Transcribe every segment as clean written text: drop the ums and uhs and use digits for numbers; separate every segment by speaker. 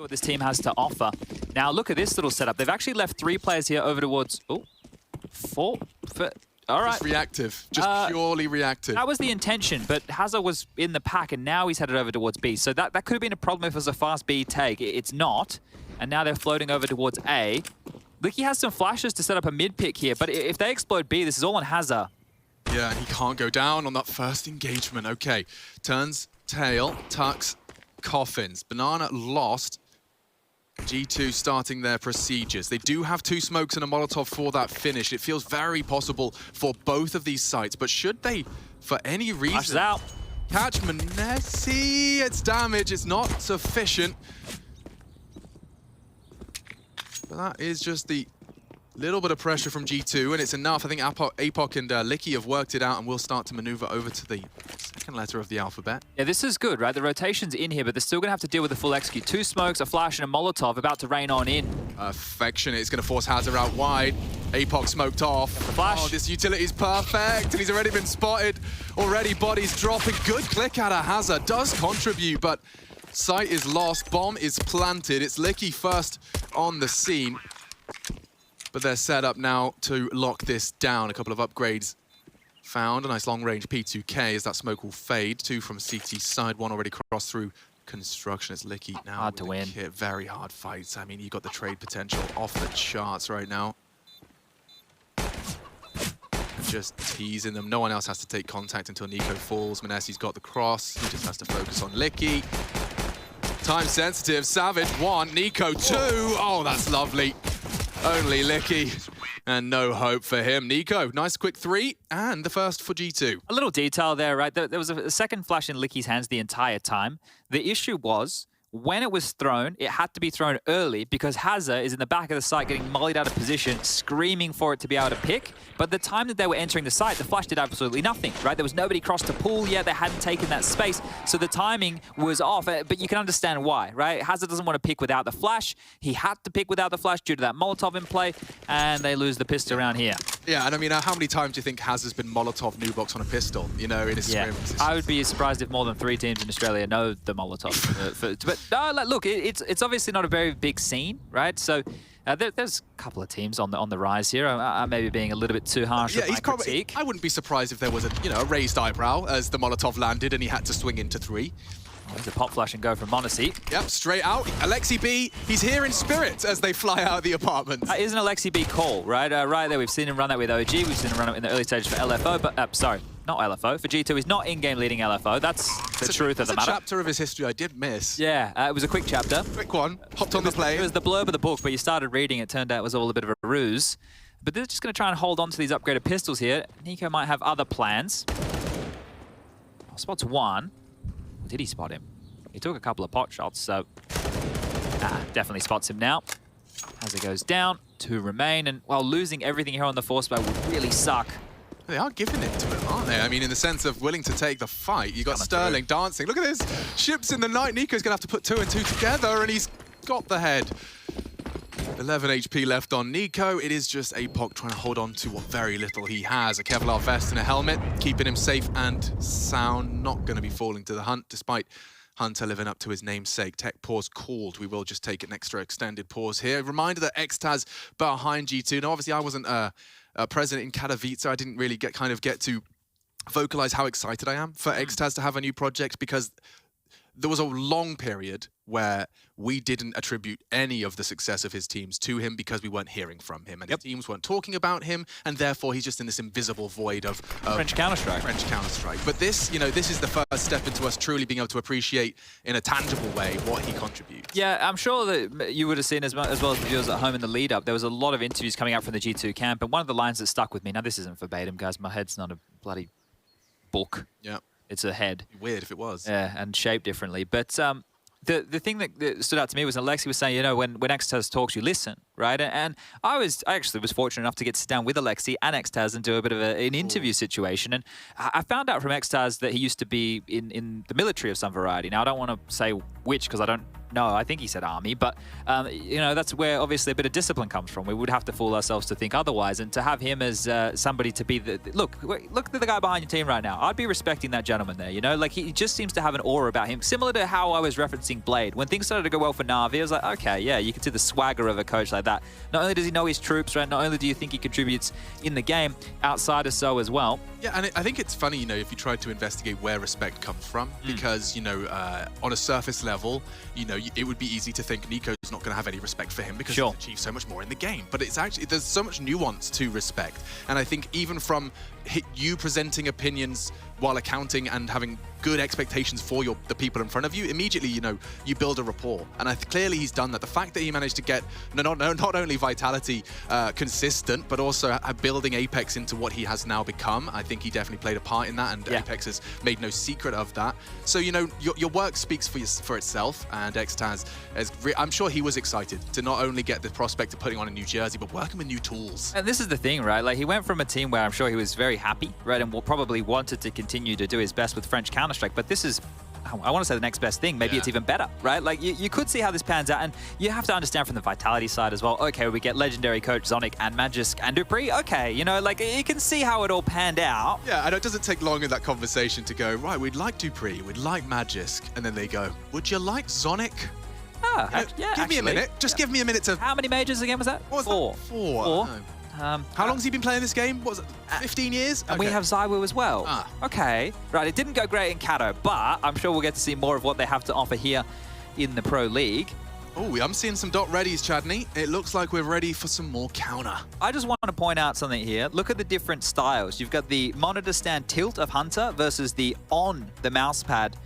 Speaker 1: What this team has to offer. Now look at this little setup. They've actually left 3 players here over towards 4. All right.
Speaker 2: Just reactive, just purely reactive.
Speaker 1: That was the intention, but Hazard was in the pack and now he's headed over towards B. So that could have been a problem if it was a fast B take. It's not. And now they're floating over towards A. Licky has some flashes to set up a mid pick here, but if they explode B, this is all on Hazard.
Speaker 2: Yeah, and he can't go down on that first engagement. Okay, turns tail, tucks, coffins. Banana lost. G2 starting their procedures. They do have 2 smokes and a Molotov for that finish. It feels very possible for both of these sites, but should they, for any reason,
Speaker 1: Flashes out.
Speaker 2: catch Manesi? It's damage, it's not sufficient. But that is just the little bit of pressure from G2, and it's enough. I think Apoc and Licky have worked it out and will start to maneuver over to the second letter of the alphabet.
Speaker 1: Yeah, this is good, right? The rotation's in here, but they're still going to have to deal with the full execute. 2 smokes, a flash, and a Molotov about to rain on in.
Speaker 2: Perfection. It's going to force Hazard out wide. Apoc smoked off.
Speaker 1: The flash.
Speaker 2: Oh, this utility's perfect, and he's already been spotted. Already bodies dropping. Good click out of Hazard. Does contribute, but sight is lost. Bomb is planted. It's Licky first on the scene. But they're set up now to lock this down. A couple of upgrades found. A nice long-range P2K as that smoke will fade. 2 from CT side. 1 already crossed through construction. It's Licky now.
Speaker 1: Hard to win.
Speaker 2: Very hard fights. I mean, you got the trade potential off the charts right now. Just teasing them. No one else has to take contact until Nico falls. Manesi's got the cross. He just has to focus on Licky. Time sensitive. Savage 1. Nico 2. Oh, that's lovely. Only Licky, and no hope for him. Nico, nice quick 3, and the first for G2.
Speaker 1: A little detail there, right? There was a second flash in Licky's hands the entire time. The issue was, when it was thrown, it had to be thrown early because Hazard is in the back of the site getting mollied out of position, screaming for it to be able to pick. But the time that they were entering the site, the flash did absolutely nothing, right? There was nobody crossed to pool yet. They hadn't taken that space. So the timing was off, but you can understand why, right? Hazard doesn't want to pick without the flash. He had to pick without the flash due to that Molotov in play, and they lose the pistol around here.
Speaker 2: Yeah, and I mean, how many times do you think Hazard's been Molotov new box on a pistol, you know, in his scrims?
Speaker 1: I would be surprised if more than 3 teams in Australia know the Molotov. But no, look, it's obviously not a very big scene, right? So there's a couple of teams on the rise here. I may be being a little bit too harsh with my critique.
Speaker 2: I wouldn't be surprised if there was a raised eyebrow as the Molotov landed and he had to swing into 3.
Speaker 1: There's a pop flash and go from Monacy.
Speaker 2: Yep, straight out. Alexi B, he's here in spirit as they fly out of the apartment.
Speaker 1: That is an Alexi B call, right? Right there, we've seen him run that with OG. We've seen him run it in the early stages for LFO, but sorry, not LFO. For G2, he's not in-game leading LFO. That's the truth of the matter.
Speaker 2: That's a chapter of his history I did miss.
Speaker 1: Yeah, it was a quick chapter.
Speaker 2: Quick one. Hopped on the plane.
Speaker 1: It was the blurb of the book, but you started reading it. Turned out it was all a bit of a ruse. But they're just going to try and hold on to these upgraded pistols here. Nico might have other plans. Spots 1. Did he spot him? He took a couple of pot shots, so definitely spots him now. As it goes down, 2 remain, and while losing everything here on the force bow would really suck.
Speaker 2: They are giving it to him, aren't they? I mean, in the sense of willing to take the fight. You got Sterling dancing. Look at this. Ships in the night. Nico's going to have to put 2 and 2 together, and he's got the head. 11 HP left on Nico. It is just Apoc trying to hold on to what very little he has. A Kevlar vest and a helmet, keeping him safe and sound. Not going to be falling to the hunt, despite Hunter living up to his namesake. Tech pause called. We will just take an extra extended pause here. Reminder that Xtaz behind G2. Now, obviously, I wasn't present in Katowice. I didn't really get to vocalize how excited I am for Xtaz to have a new project, because there was a long period where we didn't attribute any of the success of his teams to him because we weren't hearing from him, and his teams weren't talking about him, and therefore he's just in this invisible void of
Speaker 1: French Counter-Strike.
Speaker 2: French Counter-Strike. But this, this is the first step into us truly being able to appreciate in a tangible way what he contributes.
Speaker 1: Yeah, I'm sure that you would have seen, as well as the viewers at home in the lead-up, there was a lot of interviews coming out from the G2 camp, and one of the lines that stuck with me, now this isn't verbatim, guys, my head's not a bloody book.
Speaker 2: Yeah.
Speaker 1: It's a head.
Speaker 2: Weird if it was.
Speaker 1: Yeah, and shaped differently. But the thing that stood out to me was Alexi was saying, when Xtaz talks, you listen, right? And I actually was fortunate enough to get to sit down with Alexi and Xtaz and do a bit of an interview situation. And I found out from Xtaz that he used to be in the military of some variety. Now, I don't want to say which because I don't No, I think he said army, but you know, that's where obviously a bit of discipline comes from. We would have to fool ourselves to think otherwise, and to have him as somebody to be the look at the guy behind your team right now. I'd be respecting that gentleman there. You know, like he just seems to have an aura about him, similar to how I was referencing Blade. When things started to go well for Na'Vi, I was like, okay, yeah, you can see the swagger of a coach like that. Not only does he know his troops, right? Not only do you think he contributes in the game, outside of so as well.
Speaker 2: Yeah, and I think it's funny, you know, if you try to investigate where respect comes from, because, you know, on a surface level, you know, it would be easy to think Nico's not going to have any respect for him because he's achieved so much more in the game. But it's actually, there's so much nuance to respect. And I think even from you presenting opinions while accounting and having good expectations for the people in front of you, immediately, you know, you build a rapport. And clearly he's done that. The fact that he managed to get not only Vitality consistent, but also building Apex into what he has now become, I think he definitely played a part in that, and Apex has made no secret of that. So, you know, your work speaks for itself, and Xtaz, I'm sure he was excited to not only get the prospect of putting on a new jersey, but working with new tools.
Speaker 1: And this is the thing, right? Like, he went from a team where I'm sure he was very happy, right, and probably wanted to continue to do his best with French Counter-Strike, but this is, I want to say, the next best thing. Maybe it's even better, right? Like, you could see how this pans out, and you have to understand from the Vitality side as well. Okay, we get legendary coach Zonic and Magisk and Dupree. Okay, you know, like, you can see how it all panned out.
Speaker 2: Yeah, and it doesn't take long in that conversation to go, right, we'd like Dupree, we'd like Magisk, and then they go, would you like Zonic? Give me a minute. Just give me a minute to...
Speaker 1: How many majors again was that?
Speaker 2: What was that? Four. How long has he been playing this game? What was it, 15 years?
Speaker 1: And we have Zywoo as well. Okay. Right, it didn't go great in Kato, but I'm sure we'll get to see more of what they have to offer here in the Pro League.
Speaker 2: Oh, I'm seeing some dot readies, Chadney. It looks like we're ready for some more counter.
Speaker 1: I just want to point out something here. Look at the different styles. You've got the monitor stand tilt of Hunter versus the on the mouse pad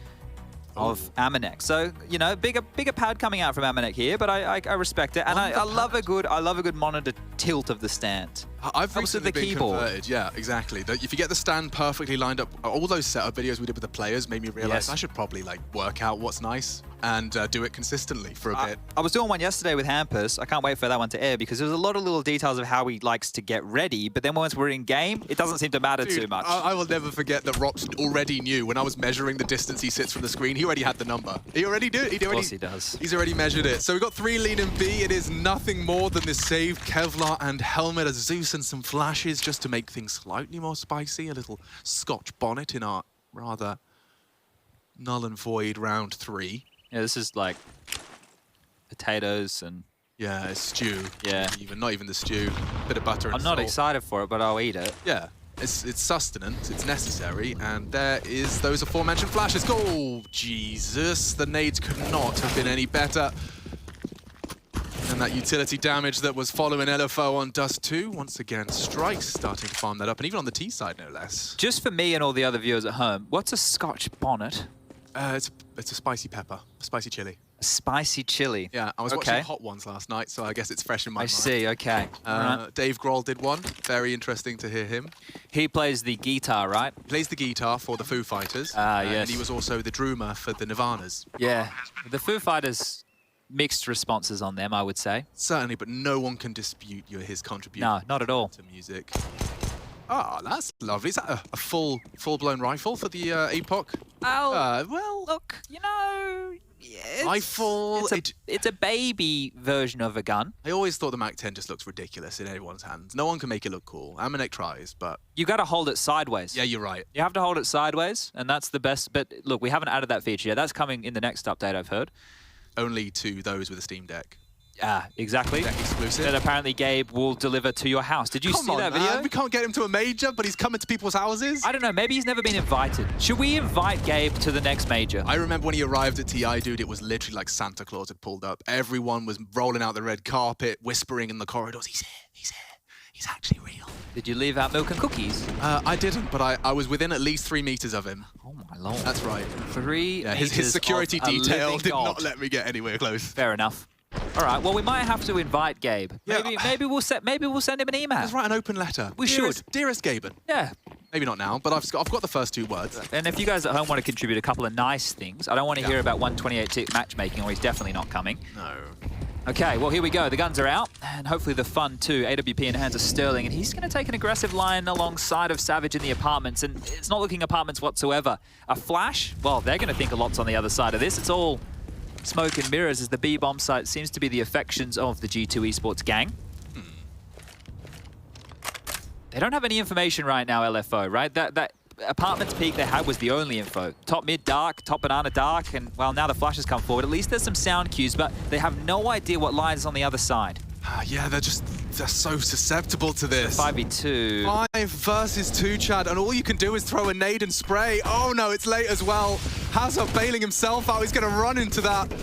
Speaker 1: of Amanek. So, you know, bigger pad coming out from Amanek here, but I respect it, and I love a good monitor tilt of the stand.
Speaker 2: I've recently been converted. Yeah, exactly. If you get the stand perfectly lined up, all those setup videos we did with the players made me realize I should probably like work out what's nice and do it consistently for a bit.
Speaker 1: I was doing one yesterday with Hampus. I can't wait for that one to air because there's a lot of little details of how he likes to get ready, but then once we're in game, it doesn't seem to matter too much.
Speaker 2: I will never forget that Rox already knew when I was measuring the distance he sits from the screen. He already had the number. He already did.
Speaker 1: Of course he does.
Speaker 2: He's already measured it. So we've got 3 lean in B. It is nothing more than this save Kevlar and helmet, a Zeus and some flashes just to make things slightly more spicy. A little Scotch bonnet in our rather null and void round 3.
Speaker 1: Yeah, this is like potatoes and...
Speaker 2: Yeah, a stew.
Speaker 1: Yeah.
Speaker 2: Not even the stew. Bit of butter and
Speaker 1: I'm not excited for it, but I'll eat it.
Speaker 2: Yeah. It's sustenance, it's necessary, and those aforementioned flashes. Oh, Jesus. The nades could not have been any better. And that utility damage that was following LFO on Dust 2. Once again, Strikes starting to farm that up, and even on the T side, no less.
Speaker 1: Just for me and all the other viewers at home, what's a Scotch bonnet?
Speaker 2: It's a spicy pepper, a spicy chili.
Speaker 1: Spicy chili.
Speaker 2: Yeah, I was watching Hot Ones last night, so I guess it's fresh in my mind.
Speaker 1: I see, okay.
Speaker 2: Dave Grohl did one. Very interesting to hear him.
Speaker 1: He plays the guitar, right?
Speaker 2: He plays the guitar for the Foo Fighters.
Speaker 1: Yes.
Speaker 2: And he was also the drummer for the Nirvanas.
Speaker 1: Yeah, the Foo Fighters, mixed responses on them, I would say.
Speaker 2: Certainly, but no one can dispute his contribution.
Speaker 1: No, not at all.
Speaker 2: To music. Oh, that's lovely. Is that a full-blown rifle for the APOC?
Speaker 1: Oh, well, look, you know,
Speaker 2: rifle.
Speaker 1: It's a baby version of a gun.
Speaker 2: I always thought the Mac-10 just looks ridiculous in everyone's hands. No one can make it look cool. Amanek tries, but...
Speaker 1: You got to hold it sideways.
Speaker 2: Yeah, you're right.
Speaker 1: You have to hold it sideways, and that's the best. But look, we haven't added that feature yet. That's coming in the next update, I've heard.
Speaker 2: Only to those with a Steam Deck.
Speaker 1: Exactly.
Speaker 2: Deck exclusive.
Speaker 1: That apparently Gabe will deliver to your house. Did you see that video?
Speaker 2: We can't get him to a major, but he's coming to people's houses.
Speaker 1: I don't know. Maybe he's never been invited. Should we invite Gabe to the next major?
Speaker 2: I remember when he arrived at TI, dude, it was literally like Santa Claus had pulled up. Everyone was rolling out the red carpet, whispering in the corridors, he's here, he's here. He's actually real.
Speaker 1: Did you leave out milk and cookies?
Speaker 2: I didn't, but I was within at least 3 meters of him.
Speaker 1: Oh my lord.
Speaker 2: That's right.
Speaker 1: 3 meters.
Speaker 2: His security detail did
Speaker 1: not
Speaker 2: let me get anywhere close.
Speaker 1: Fair enough. All right. Well, we might have to invite Gabe. Maybe we'll send him an email.
Speaker 2: Let's write an open letter.
Speaker 1: We should.
Speaker 2: Dearest Gaben.
Speaker 1: Yeah.
Speaker 2: Maybe not now, but I've got the first 2 words.
Speaker 1: And if you guys at home want to contribute a couple of nice things, I don't want to hear about 128-tick matchmaking, or he's definitely not coming.
Speaker 2: No.
Speaker 1: Okay, well, here we go. The guns are out, and hopefully the fun too. AWP in the hands of Sterling, and he's going to take an aggressive line alongside of Savage in the apartments, and it's not looking apartments whatsoever. A flash? Well, they're going to think a lot's on the other side of this. It's all smoke and mirrors as the B bomb site seems to be the affections of the G2 esports gang. They don't have any information right now, LFO, right? That apartment's peak they had was the only info. Top mid dark, top banana dark, and well, now the flashes come forward. At least there's some sound cues, but they have no idea what lies on the other side.
Speaker 2: Yeah, they're so susceptible to this.
Speaker 1: 5v2.
Speaker 2: 5 versus 2, Chad, and all you can do is throw a nade and spray. Oh no, it's late as well. Hazard bailing himself out. He's going to run into that.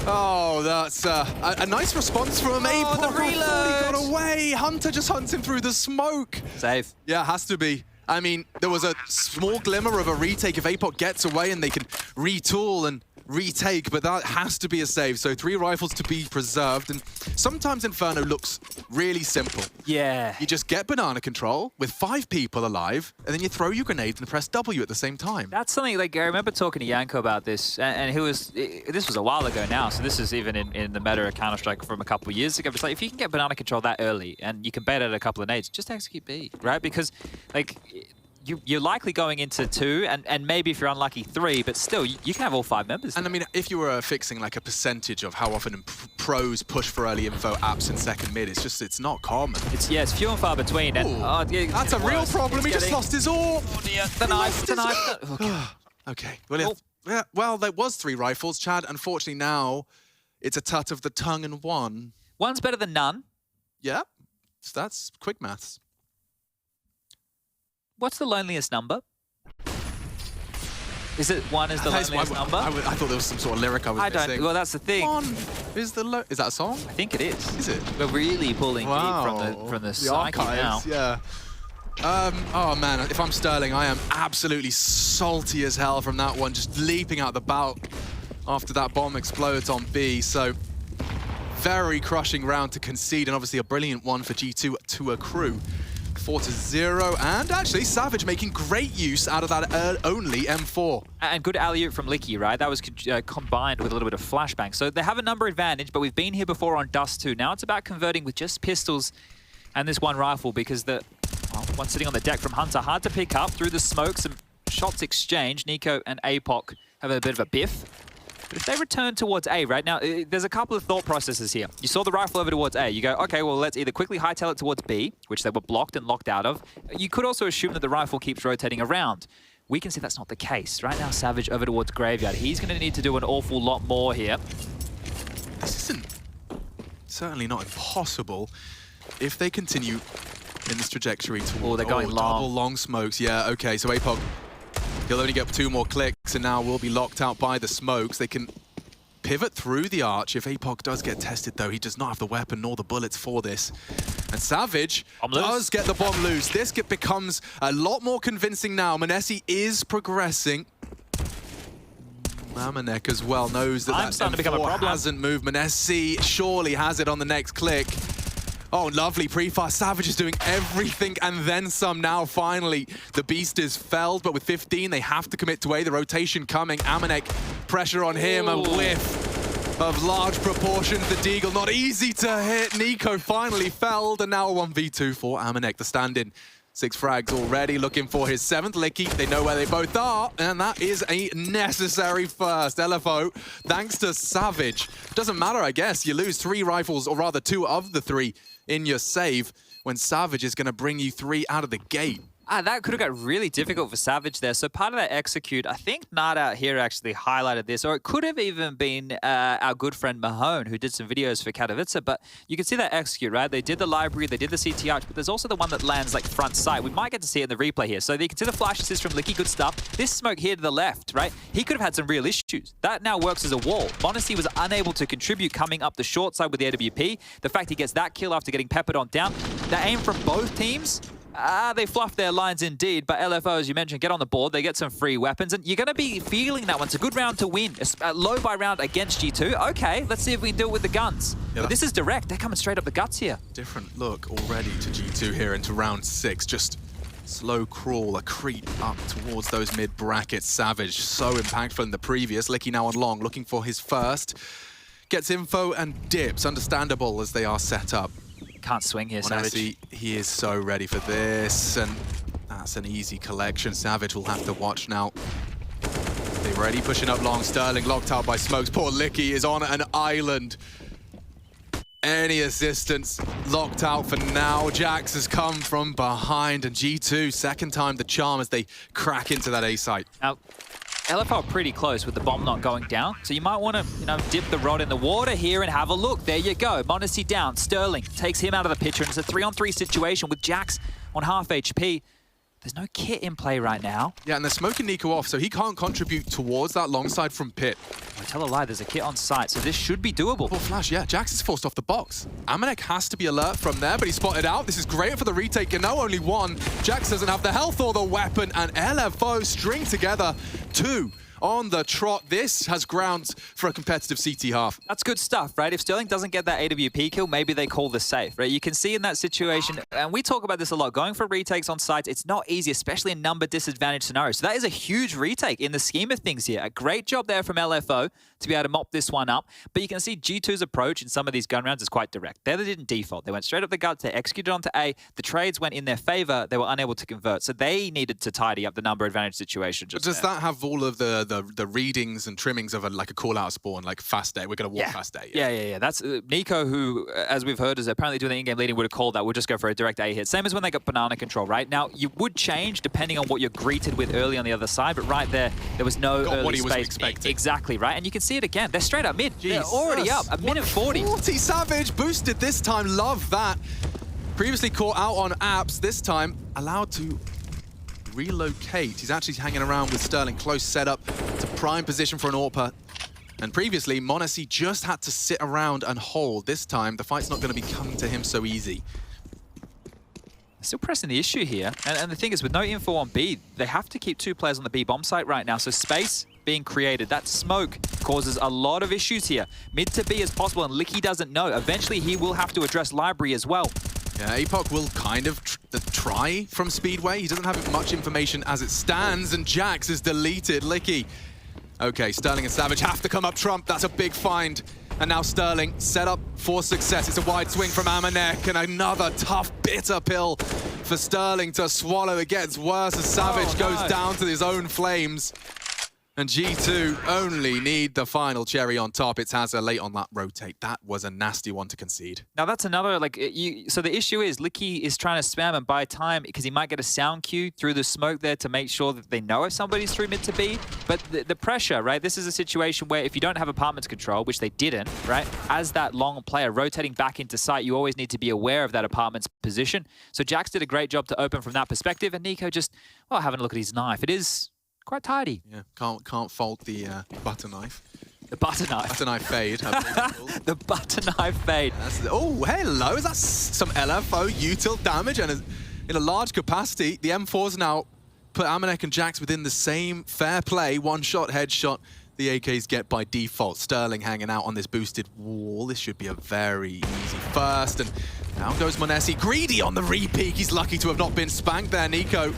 Speaker 2: Oh, that's a nice response from him.
Speaker 1: Oh, the reload!
Speaker 2: He got away. Hunter just hunts him through the smoke.
Speaker 1: Save.
Speaker 2: Yeah, it has to be. I mean, there was a small glimmer of a retake if APOC gets away and they can retool and retake, but that has to be a save. So 3 rifles to be preserved, and sometimes Inferno looks really simple.
Speaker 1: Yeah.
Speaker 2: You just get banana control with 5 people alive, and then you throw your grenades and press W at the same time.
Speaker 1: That's something, like, I remember talking to Yanko about this, and this was a while ago now, so this is even in the meta of Counter-Strike from a couple of years ago. It's like, if you can get banana control that early, and you can bait out a couple of nades, just execute B, right? Because, like, you're likely going into 2, and maybe if you're unlucky 3, but still, you can have all 5 members.
Speaker 2: And I mean, if you were fixing like a percentage of how often pros push for early info apps in second mid, it's not common.
Speaker 1: It's few and far between. And,
Speaker 2: that's a real problem. He just lost his AWP.
Speaker 1: Oh dear, the knife. Okay.
Speaker 2: Okay. Well, there was 3 rifles, Chad. Unfortunately, now it's a tut of the tongue and 1.
Speaker 1: One's better than none.
Speaker 2: Yeah, so that's quick maths.
Speaker 1: What's the loneliest number? Is it 1 is the loneliest number?
Speaker 2: I thought there was some sort of lyric I was missing.
Speaker 1: Well, that's the thing.
Speaker 2: 1 is the is that a song?
Speaker 1: I think it is.
Speaker 2: Is it?
Speaker 1: We're really pulling deep from the psyche
Speaker 2: archives,
Speaker 1: now.
Speaker 2: Yeah. Oh man, if I'm Sterling, I am absolutely salty as hell from that one, just leaping out the bout after that bomb explodes on B. So very crushing round to concede, and obviously a brilliant one for G2 to accrue. 4-0, and actually Savage making great use out of that only M4.
Speaker 1: And good alley-oop from Licky, right? That was combined with a little bit of flashbang. So they have a number advantage, but we've been here before on Dust 2. Now it's about converting with just pistols and this one rifle, because the one sitting on the deck from Hunter, hard to pick up through the smoke. Some shots exchanged. Nico and APOC have a bit of a biff. But if they return towards A right now, there's a couple of thought processes here. You saw the rifle over towards A. You go, okay, well, let's either quickly hightail it towards B, which they were blocked and locked out of. You could also assume that the rifle keeps rotating around. We can see that's not the case. Right now, Savage over towards Graveyard. He's going to need to do an awful lot more here.
Speaker 2: This isn't certainly not impossible if they continue in this trajectory towards
Speaker 1: they're going long.
Speaker 2: Double long smokes. Yeah, okay, so APOC, he'll only get 2 more clicks and now will be locked out by the smokes. They can pivot through the arch. If APOC does get tested, though, he does not have the weapon nor the bullets for this. And Savage does get the bomb loose. This becomes a lot more convincing now. Manesi is progressing. Mamanek as well knows that that
Speaker 1: starting to become a problem.
Speaker 2: Hasn't moved. Manesi surely has it on the next click. Oh, lovely pre-fire. Savage is doing everything and then some now, finally. The beast is felled, but with 15, they have to commit to A. The rotation coming. Amanek, pressure on him, a whiff of large proportions. The Deagle, not easy to hit. Nico finally felled, and now a 1v2 for Amanek, the stand-in. 6 frags already, looking for his 7th. Licky, they know where they both are, and that is a necessary first. LFO, thanks to Savage. Doesn't matter, I guess. You lose 3 rifles, or rather 2 of the 3 in your save, when Savage is going to bring you 3 out of the gate.
Speaker 1: That could have got really difficult for Savage there. So part of that execute, I think Nada here actually highlighted this, or it could have even been our good friend Mahone, who did some videos for Katowice, but you can see that execute, right? They did the library, they did the CT arch, but there's also the one that lands like front sight. We might get to see it in the replay here. So you can see the flash assist from Licky, good stuff. This smoke here to the left, right? He could have had some real issues. That now works as a wall. Monacy was unable to contribute coming up the short side with the AWP. The fact he gets that kill after getting peppered on down, the aim from both teams, they fluffed their lines indeed, but LFO, as you mentioned, get on the board. They get some free weapons, and you're going to be feeling that one. It's a good round to win. A low by round against G2. Okay, let's see if we can do it with the guns. Yeah, but this is direct. They're coming straight up the guts here.
Speaker 2: Different look already to G2 here into round 6. Just slow crawl, a creep up towards those mid brackets. Savage, so impactful in the previous. Licky now on long, looking for his first. Gets info and dips. Understandable as they are set up.
Speaker 1: Can't swing here, Savage.
Speaker 2: He is so ready for this, and that's an easy collection. Savage will have to watch now. They Already pushing up long. Sterling locked out by smokes. Poor Licky is on an island. Any assistance locked out for now. Jax has come from behind, and G2, second time the charm as they crack into that A site.
Speaker 1: Now, LFO are pretty close with the bomb not going down, so you might want to, dip the rod in the water here and have a look. There you go. m0NESY down. Sterling takes him out of the picture, and it's a 3-on-3 situation with Jax on half HP. There's no kit in play right now.
Speaker 2: Yeah, and they're smoking Nico off, so he can't contribute towards that long side from pit.
Speaker 1: I tell a lie, there's a kit on site, so this should be doable.
Speaker 2: Poor Flash, yeah, Jax is forced off the box. Amanek has to be alert from there, but he's spotted out. This is great for the retake, and now only one. Jax doesn't have the health or the weapon, and LFO string together 2 on the trot. This has grounds for a competitive CT half.
Speaker 1: That's good stuff, right? If Sterling doesn't get that AWP kill, maybe they call the safe, right? You can see in that situation, and we talk about this a lot, going for retakes on sites, it's not easy, especially in number disadvantage scenarios. So that is a huge retake in the scheme of things here. A great job there from LFO to be able to mop this one up. But you can see G2's approach in some of these gun rounds is quite direct. They didn't default. They went straight up the gut, they executed onto A. The trades went in their favor. They were unable to convert. So they needed to tidy up the number advantage situation.
Speaker 2: But does that have all of the readings and trimmings of like a call-out spawn, like fast day? We're going to walk fast day.
Speaker 1: Yeah. That's Nico, who, as we've heard, is apparently doing the in-game leading, would have called that. We'll just go for a direct A hit. Same as when they got banana control, right? Now, you would change depending on what you're greeted with early on the other side, but right there was no early
Speaker 2: what he was
Speaker 1: space.
Speaker 2: expecting.
Speaker 1: Exactly, right? And you can see it again. They're straight up mid.
Speaker 2: Jeez.
Speaker 1: They're already up. A minute 40.
Speaker 2: 40 Savage boosted this time. Love that. Previously caught out on apps. This time allowed to relocate. He's actually hanging around with Sterling. Close setup to prime position for an AWP. And previously, m0NESY just had to sit around and hold. This time, the fight's not going to be coming to him so easy.
Speaker 1: Still pressing the issue here. And the thing is, with no info on B, they have to keep 2 players on the B bomb site right now. So space being created. That smoke causes a lot of issues here. Mid to B as possible, and Licky doesn't know. Eventually, he will have to address library as well.
Speaker 2: Yeah, APOC will kind of try from Speedway. He doesn't have much information as it stands, and Jax is deleted. Licky. Okay, Sterling and Savage have to come up trump. That's a big find. And now Sterling set up for success. It's a wide swing from Amanek, and another tough, bitter pill for Sterling to swallow. It gets worse as Savage goes down to his own flames. And G2 only need the final cherry on top. It's Hazza late on that rotate. That was a nasty one to concede.
Speaker 1: Now that's another, so the issue is Licky is trying to spam and buy time because he might get a sound cue through the smoke there to make sure that they know if somebody's through mid to B. But the pressure, right? This is a situation where if you don't have apartments control, which they didn't, right? As that long player rotating back into sight, you always need to be aware of that apartment's position. So Jax did a great job to open from that perspective, and Nico just, having a look at his knife. It is quite tidy.
Speaker 2: Yeah, can't fault the butter knife.
Speaker 1: The butter knife.
Speaker 2: Butter knife fade.
Speaker 1: The butter knife fade.
Speaker 2: Oh, hello. Is that some LFO util damage? And in a large capacity, the M4s now put Amanek and Jax within the same fair play. One shot, headshot. The AKs get by default. Sterling hanging out on this boosted wall. This should be a very easy first. And now goes m0NESY. Greedy on the re-peek. He's lucky to have not been spanked there, Nico.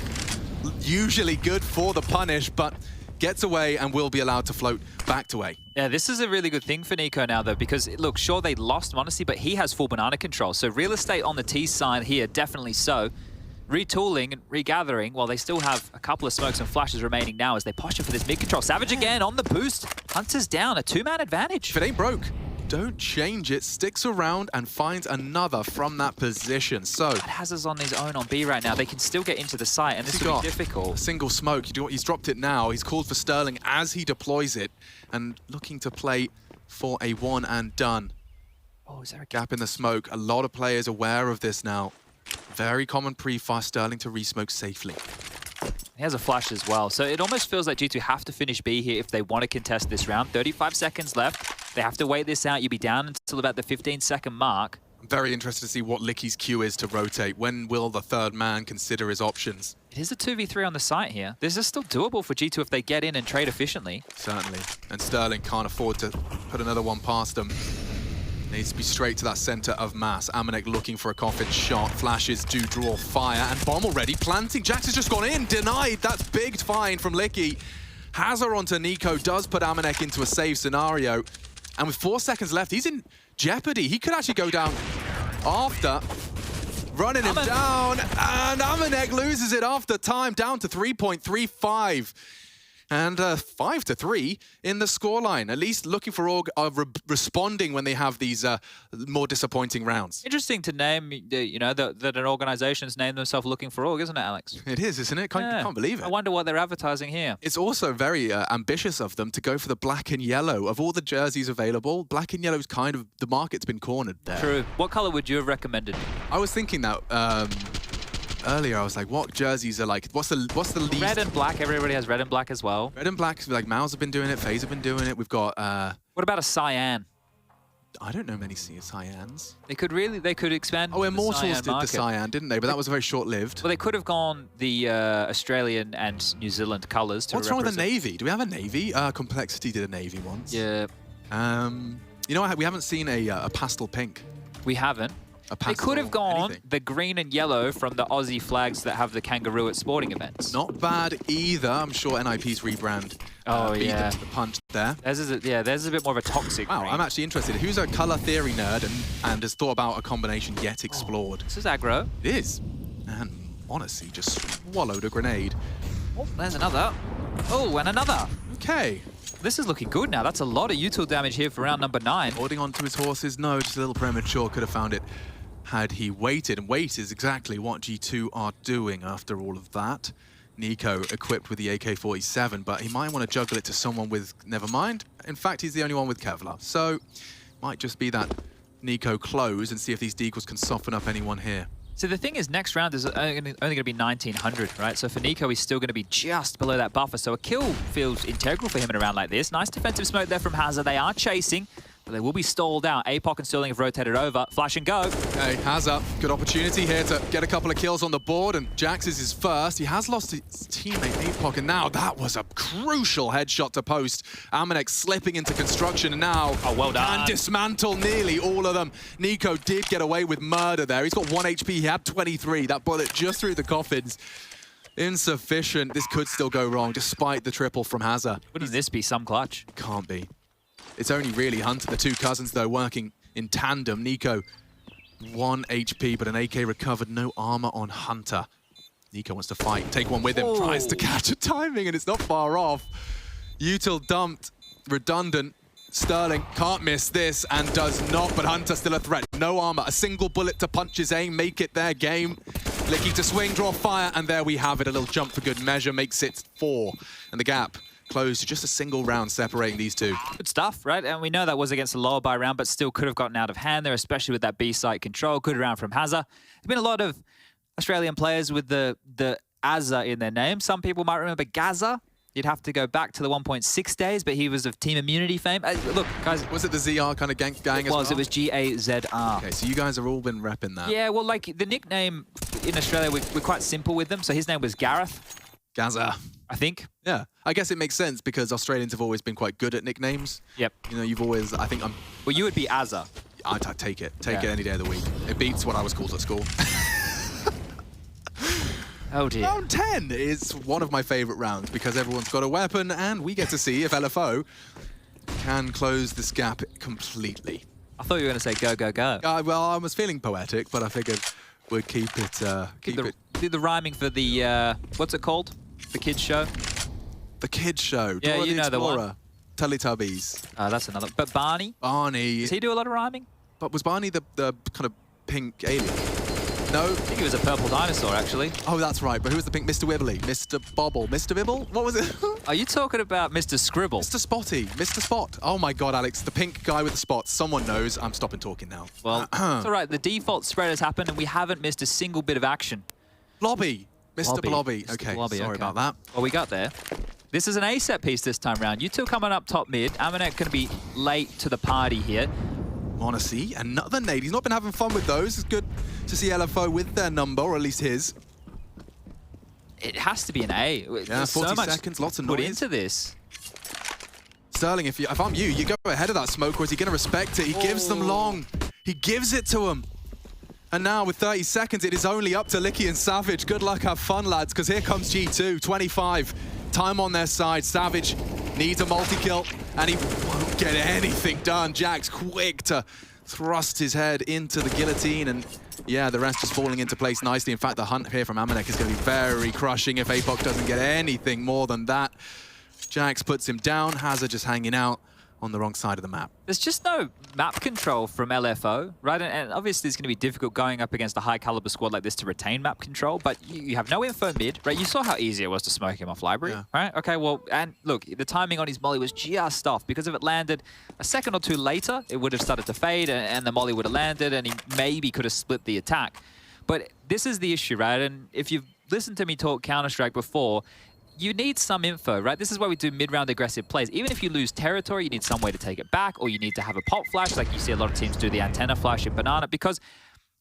Speaker 2: Usually good for the punish, but gets away and will be allowed to float back to A.
Speaker 1: Yeah, this is a really good thing for Nico now, though, because, look, sure, they lost m0NESY, but he has full banana control. So real estate on the T side here, definitely so. Retooling and regathering, while they still have a couple of smokes and flashes remaining now as they posture for this mid control. Savage again on the boost. Hunter's down, a 2-man advantage.
Speaker 2: If it ain't broke, don't change it. Sticks around and finds another from that position. So
Speaker 1: Hazard's on his own on B right now. They can still get into the site, and this will be difficult.
Speaker 2: A single smoke. He's dropped it now. He's called for Sterling as he deploys it, and looking to play for a one and done.
Speaker 1: Oh, is there a
Speaker 2: gap in the smoke? A lot of players aware of this now. Very common pre-fire, Sterling to re-smoke safely.
Speaker 1: He has a flash as well, so it almost feels like G2 have to finish B here if they want to contest this round. 35 seconds left. They have to wait this out. You'll be down until about the 15-second mark.
Speaker 2: I'm very interested to see what Licky's cue is to rotate. When will the third man consider his options?
Speaker 1: It is a 2v3 on the site here. This is still doable for G2 if they get in and trade efficiently.
Speaker 2: Certainly. And Sterling can't afford to put another one past them. Needs to be straight to that center of mass. Amanek looking for a coffin shot. Flashes do draw fire. And bomb already planting. Jax has just gone in. Denied. That's big find from Licky. Hazard onto Nico does put Amanek into a save scenario. And with 4 seconds left, he's in jeopardy. He could actually go down after running him down. And Amanek loses it after time, down to 3.35. And 5-3 in the scoreline. At least looking for org are responding when they have these more disappointing rounds.
Speaker 1: Interesting to name, you know, that an organization's named themselves Looking for Org, isn't it, Alex?
Speaker 2: It is, isn't it? Can't believe it.
Speaker 1: I wonder what they're advertising here.
Speaker 2: It's also very ambitious of them to go for the black and yellow. Of all the jerseys available, black and yellow's kind of, the market's been cornered there.
Speaker 1: True. What color would you have recommended?
Speaker 2: I was thinking that earlier. I was like, what jerseys are like, what's the least?
Speaker 1: Red and black. Everybody has red and black as well.
Speaker 2: Red and black, like Maus have been doing it, FaZe have been doing it. We've got...
Speaker 1: what about a cyan?
Speaker 2: I don't know many cyans.
Speaker 1: They could expand.
Speaker 2: Oh, Immortals did
Speaker 1: market.
Speaker 2: the cyan, didn't they? But that was very short-lived.
Speaker 1: Well, they could have gone the Australian and New Zealand colors to
Speaker 2: What's wrong with the Navy? Do we have a Navy? Complexity did a Navy once.
Speaker 1: Yeah.
Speaker 2: You know, we haven't seen a pastel pink.
Speaker 1: We haven't. They could have gone the green and yellow from the Aussie flags that have the kangaroo at sporting events.
Speaker 2: Not bad either. I'm sure NIP's rebrand beat them to the punch there.
Speaker 1: Theirs is a bit more of a toxic
Speaker 2: Wow,
Speaker 1: green.
Speaker 2: I'm actually interested. Who's a colour theory nerd and has thought about a combination yet explored?
Speaker 1: This is aggro.
Speaker 2: It is. And honestly, just swallowed a grenade.
Speaker 1: Oh, there's another. Oh, and another.
Speaker 2: Okay.
Speaker 1: This is looking good now. That's a lot of util damage here for round number 9.
Speaker 2: Holding on to his horses. No, just a little premature. Could have found it had he waited. And wait is exactly what G2 are doing after all of that. NiKo equipped with the AK-47, but he might want to juggle it to someone with... Never mind. In fact, he's the only one with Kevlar. So, might just be that NiKo close and see if these deagles can soften up anyone here.
Speaker 1: So the thing is, next round is only going to be 1900, right? So for NiKo, he's still going to be just below that buffer. So a kill feels integral for him in a round like this. Nice defensive smoke there from Hazard. They are chasing, but they will be stalled out. APOC and Sterling have rotated over. Flash and go.
Speaker 2: Hey, Hazard, good opportunity here to get a couple of kills on the board, and Jax is his first. He has lost his teammate APOC, and now that was a crucial headshot to post. Amanek slipping into construction, and now
Speaker 1: well done.
Speaker 2: can dismantle nearly all of them. NiKo did get away with murder there. He's got 1 HP, he had 23. That bullet just through the coffins. Insufficient. This could still go wrong, despite the triple from Hazard.
Speaker 1: Wouldn't this be some clutch?
Speaker 2: Can't be. It's only really Hunter, the two cousins, though, working in tandem. NiKo, 1 HP, but an AK recovered. No armor on Hunter. NiKo wants to fight, take one with him, tries to catch a timing, and it's not far off. Util dumped, redundant. Sterling can't miss this and does not, but Hunter still a threat. No armor, a single bullet to punch his aim, make it their game. Licky to swing, draw fire, and there we have it. A little jump for good measure makes it 4. And the gap closed to just a single round separating these two.
Speaker 1: Good stuff, right? And we know that was against a lower buy round, but still could have gotten out of hand there, especially with that B site control. Good round from Hazard. There's been a lot of Australian players with the Azza in their name. Some people might remember Gaza. You'd have to go back to the 1.6 days, but he was of Team Immunity fame. Look, guys.
Speaker 2: Was it the ZR kind of gang as well?
Speaker 1: It was GAZR.
Speaker 2: Okay, so you guys have all been repping that.
Speaker 1: Yeah, well, like, the nickname in Australia, we're quite simple with them. So his name was Gareth.
Speaker 2: Gaza.
Speaker 1: I think.
Speaker 2: Yeah, I guess it makes sense because Australians have always been quite good at nicknames.
Speaker 1: Yep.
Speaker 2: You know, you've always, I think I'm...
Speaker 1: Well, you would be Azza.
Speaker 2: I'd take it. Take it any day of the week. It beats what I was called at school.
Speaker 1: Oh dear.
Speaker 2: Round 10 is one of my favorite rounds because everyone's got a weapon and we get to see if LFO can close this gap completely.
Speaker 1: I thought you were going to say go, go, go.
Speaker 2: Well, I was feeling poetic, but I figured we'd keep it...
Speaker 1: Do the rhyming for the, what's it called? The kids show?
Speaker 2: The kids show.
Speaker 1: Yeah,
Speaker 2: Dora
Speaker 1: you
Speaker 2: the
Speaker 1: know the
Speaker 2: Explorer.
Speaker 1: one.
Speaker 2: Teletubbies.
Speaker 1: That's another. But Barney?
Speaker 2: Barney.
Speaker 1: Does he do a lot of rhyming?
Speaker 2: But was Barney the kind of pink alien? No?
Speaker 1: I think he was a purple dinosaur, actually.
Speaker 2: Oh, that's right. But who was the pink? Mr. Wibbly? Mr. Bobble? Mr. Bibble? What was it?
Speaker 1: Are you talking about Mr. Scribble?
Speaker 2: Mr. Spotty. Mr. Spot. Oh my God, Alex. The pink guy with the spots. Someone knows. I'm stopping talking now.
Speaker 1: Well, it's all right. The default spread has happened and we haven't missed a single bit of action.
Speaker 2: Blobby. Mr. Blobby.
Speaker 1: Mr.
Speaker 2: Okay,
Speaker 1: Blobby,
Speaker 2: sorry about that.
Speaker 1: Well, we got there. This is an A set piece this time round. You two coming up top mid. Amanek going to be late to the party here.
Speaker 2: Want to see another nade. He's not been having fun with those. It's good to see LFO with their number, or at least his.
Speaker 1: It has to be an A.
Speaker 2: Yeah,
Speaker 1: There's
Speaker 2: 40
Speaker 1: so much
Speaker 2: seconds, lots of
Speaker 1: put
Speaker 2: noise.
Speaker 1: into this.
Speaker 2: Sterling, if I'm you go ahead of that smoke, or is he going to respect it? He gives them long. He gives it to them. And now with 30 seconds, it is only up to Licky and Savage. Good luck, have fun, lads, because here comes G2, 25. Time on their side. Savage needs a multi-kill, and he won't get anything done. Jax quick to thrust his head into the guillotine, and yeah, the rest is falling into place nicely. In fact, the hunt here from Amanek is going to be very crushing if APOC doesn't get anything more than that. Jax puts him down. Hazard just hanging out on the wrong side of the map.
Speaker 1: There's just no map control from LFO, right? And obviously it's going to be difficult going up against a high-caliber squad like this to retain map control, but you have no info mid, right? You saw how easy it was to smoke him off library, right? Okay, well, and look, the timing on his molly was just off, because if it landed a second or two later, it would have started to fade, and the molly would have landed, and he maybe could have split the attack. But this is the issue, right? And if you've listened to me talk Counter-Strike before, you need some info, right? This is why we do mid-round aggressive plays. Even if you lose territory, you need some way to take it back, or you need to have a pop flash, like you see a lot of teams do the antenna flash in Banana, because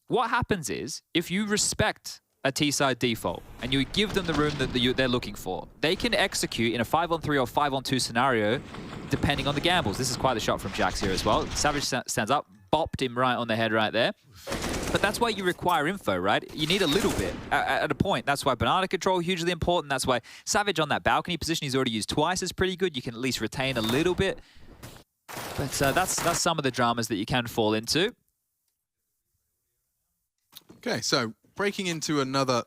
Speaker 1: what happens is, if you respect a T-side default, and you give them the room that they're looking for, they can execute in a 5-on-3 or 5-on-2 scenario, depending on the gambles. This is quite the shot from Jax here as well. Savage stands up, bopped him right on the head right there. But that's why you require info, right? You need a little bit at a point. That's why banana control hugely important. That's why Savage on that balcony position he's already used twice is pretty good. You can at least retain a little bit. But that's some of the dramas that you can fall into.
Speaker 2: Okay, so breaking into another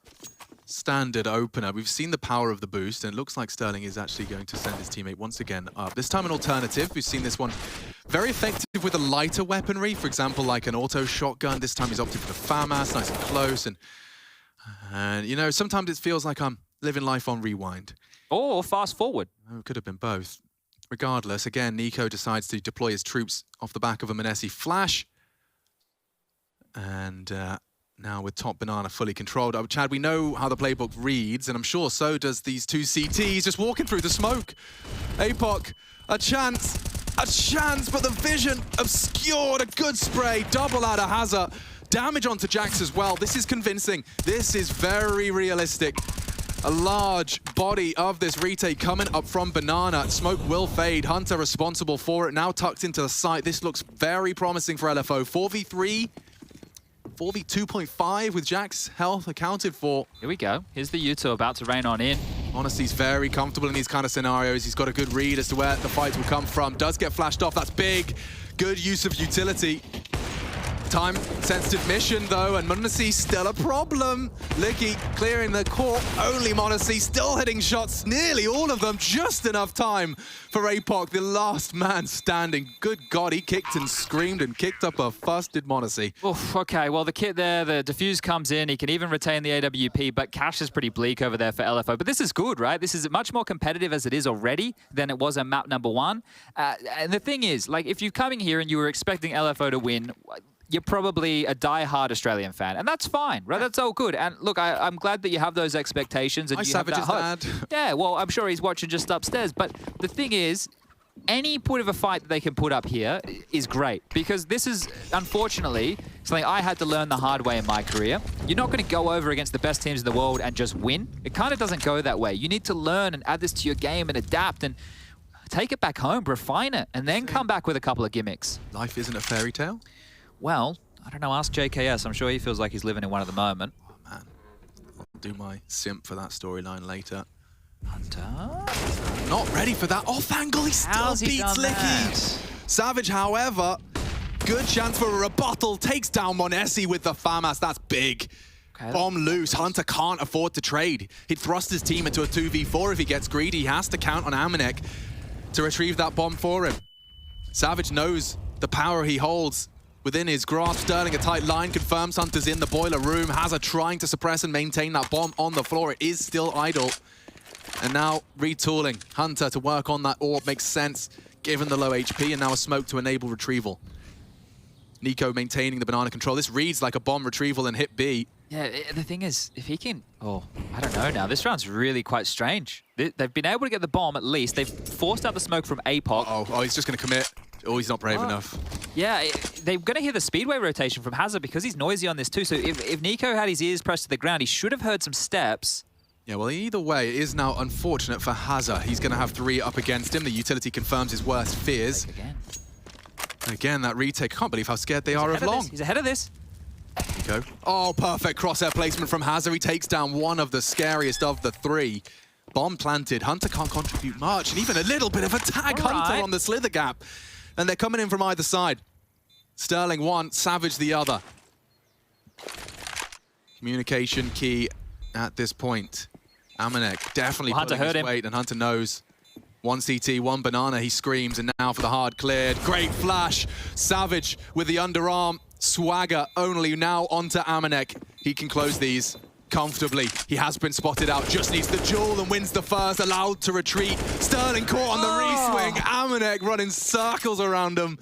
Speaker 2: standard opener. We've seen the power of the boost, and it looks like Sterling is actually going to send his teammate once again up. This time an alternative. We've seen this one very effective with a lighter weaponry, for example, like an auto shotgun. This time he's opted for the FAMAS, nice and close. And you know, sometimes it feels like I'm living life on rewind.
Speaker 1: Or fast forward.
Speaker 2: Oh, it could have been both. Regardless, again, Nico decides to deploy his troops off the back of a Manesi flash. And now with top banana fully controlled. Chad, we know how the playbook reads, and I'm sure so does these two CTs just walking through the smoke. APOC, a chance, but the vision obscured. A good spray, double out of Hazard. Damage onto Jax as well. This is convincing. This is very realistic. A large body of this retake coming up from Banana. Smoke will fade. Hunter responsible for it. Now tucked into the site. This looks very promising for LFO. 4v3. 4v2.5 with Jack's health accounted for.
Speaker 1: Here we go. Here's the Yuto about to rain on in.
Speaker 2: Honestly, he's very comfortable in these kind of scenarios. He's got a good read as to where the fights will come from. Does get flashed off. That's big. Good use of utility. Time-sensitive mission, though, and Monesi still a problem. Licky clearing the court. Only Monesi still hitting shots. Nearly all of them. Just enough time for APOC, the last man standing. Good God, he kicked and screamed and kicked up a fuss, did Monesi.
Speaker 1: Oof, okay, well, the kit there, the defuse comes in. He can even retain the AWP, but Cash is pretty bleak over there for LFO. But this is good, right? This is much more competitive as it is already than it was on map number 1. And the thing is, like, if you're coming here and you were expecting LFO to win, you're probably a die-hard Australian fan, and that's fine, right? That's all good. And look, I'm glad that you have those expectations and you have that hope. Yeah, well, I'm sure he's watching just upstairs. But the thing is, any point of a fight that they can put up here is great, because this is, unfortunately, something I had to learn the hard way in my career. You're not going to go over against the best teams in the world and just win. It kind of doesn't go that way. You need to learn and add this to your game and adapt and take it back home, refine it, and then come back with a couple of gimmicks.
Speaker 2: Life isn't a fairy tale?
Speaker 1: Well, I don't know, ask JKS. I'm sure he feels like he's living in one at the moment.
Speaker 2: Oh, man. I'll do my simp for that storyline later.
Speaker 1: Hunter?
Speaker 2: Not ready for that off angle. He still beats Licky. Savage, however, good chance for a rebuttal. Takes down Monesi with the FAMAS. That's big. Okay, bomb loose. Hunter can't afford to trade. He'd thrust his team into a 2v4 if he gets greedy. He has to count on Amanek to retrieve that bomb for him. Savage knows the power he holds within his grasp. Sterling, a tight line, confirms Hunter's in the boiler room. Hazard trying to suppress and maintain that bomb on the floor. It is still idle. And now retooling Hunter to work on that orb makes sense given the low HP, and now a smoke to enable retrieval. Nico maintaining the banana control. This reads like a bomb retrieval and hit B.
Speaker 1: Yeah, the thing is, if he can... Oh, I don't know now. This round's really quite strange. They've been able to get the bomb at least. They've forced out the smoke from APOC.
Speaker 2: Oh, he's just going to commit. Oh, he's not brave enough.
Speaker 1: Yeah, they're going to hear the speedway rotation from Hazard because he's noisy on this too. So if Nico had his ears pressed to the ground, he should have heard some steps.
Speaker 2: Yeah, well, either way, it is now unfortunate for Hazard. He's going to have 3 up against him. The utility confirms his worst fears. Again, that retake. I can't believe how scared they are of Long.
Speaker 1: He's ahead of this.
Speaker 2: Nico. Oh, perfect crosshair placement from Hazard. He takes down one of the scariest of the 3. Bomb planted. Hunter can't contribute much, and even a little bit of a tag. Hunter on the slither gap. And they're coming in from either side. Sterling one, Savage the other. Communication key at this point. Amanek definitely pulling his weight, and Hunter knows One CT, one banana, he screams, and now for the hard cleared. Great flash. Savage with the underarm. Swagger only now onto Amanek. He can close these comfortably. He has been spotted out, just needs the jewel and wins the first, allowed to retreat. Sterling caught on the re-swing. Amanek running circles around him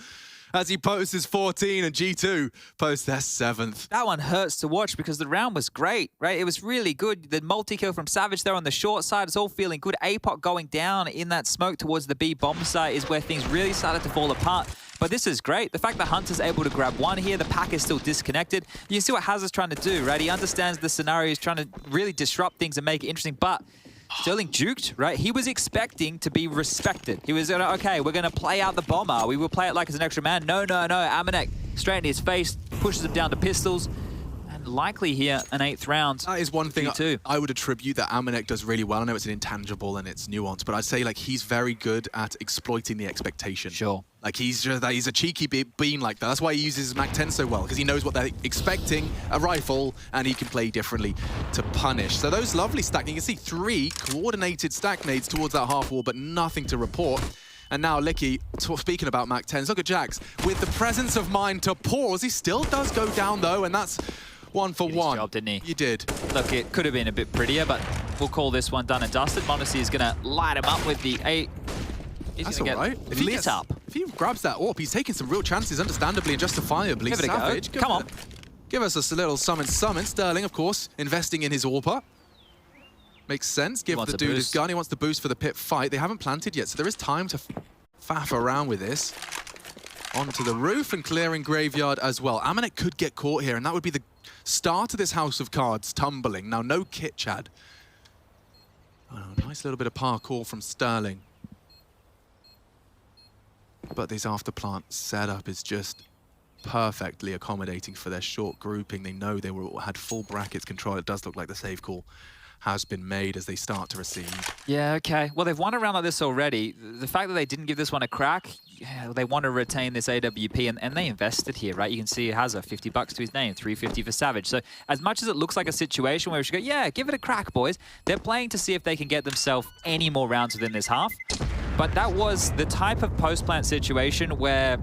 Speaker 2: as he posts his 14 and G2 posts their 7th.
Speaker 1: That one hurts to watch because the round was great, right? It was really good. The multi-kill from Savage there on the short side, it's all feeling good. APOC going down in that smoke towards the B bomb site is where things really started to fall apart. But this is great. The fact that Hunter's able to grab one here, the pack is still disconnected. You can see what Hazard's trying to do, right? He understands the scenario. He's trying to really disrupt things and make it interesting. But Sterling juked, right? He was expecting to be respected. He was going to, okay, we're going to play out the bomber. We will play it like as an extra man. No, no, no. Amanek straight in his face, pushes him down to pistols. And likely here, an 8th round.
Speaker 2: That is one thing I would attribute that Amanek does really well. I know it's an intangible and it's nuanced, but I'd say like he's very good at exploiting the expectation.
Speaker 1: Sure.
Speaker 2: Like he's a cheeky bean like that. That's why he uses his Mac-10 so well, because he knows what they're expecting, a rifle, and he can play differently to punish. So those lovely stack, you can see 3 coordinated stack nades towards that half wall, but nothing to report. And now Licky, speaking about Mac-10s, look at Jax, with the presence of mind to pause. He still does go down though, and that's 1 for 1.
Speaker 1: Job, didn't he?
Speaker 2: You did.
Speaker 1: Look, it could have been a bit prettier, but we'll call this one done and dusted. m0NESY is going to light him up with the 8.
Speaker 2: That's all right.
Speaker 1: If he lit up.
Speaker 2: If he grabs that AWP, he's taking some real chances, understandably and justifiably.
Speaker 1: Give it
Speaker 2: Savage,
Speaker 1: a go. Come on.
Speaker 2: Give us a little summon. Sterling, of course, investing in his AWPer. Makes sense. Give the dude his gun. He wants the boost for the pit fight. They haven't planted yet, so there is time to faff around with this. Onto the roof and clearing graveyard as well. Amanek could get caught here, and that would be the start of this house of cards tumbling. Now, no kit, Chad. Oh, nice little bit of parkour from Sterling. But this afterplant setup is just perfectly accommodating for their short grouping. They know they had full brackets control. It does look like the save call has been made as they start to receive. Yeah,
Speaker 1: okay. Well, they've won a round like this already. The fact that they didn't give this one a crack, yeah, they want to retain this AWP, and they invested here, right? You can see it has a $50 to his name, $350 for Savage. So as much as it looks like a situation where we should go, yeah, give it a crack, boys, they're playing to see if they can get themselves any more rounds within this half. But that was the type of post-plant situation where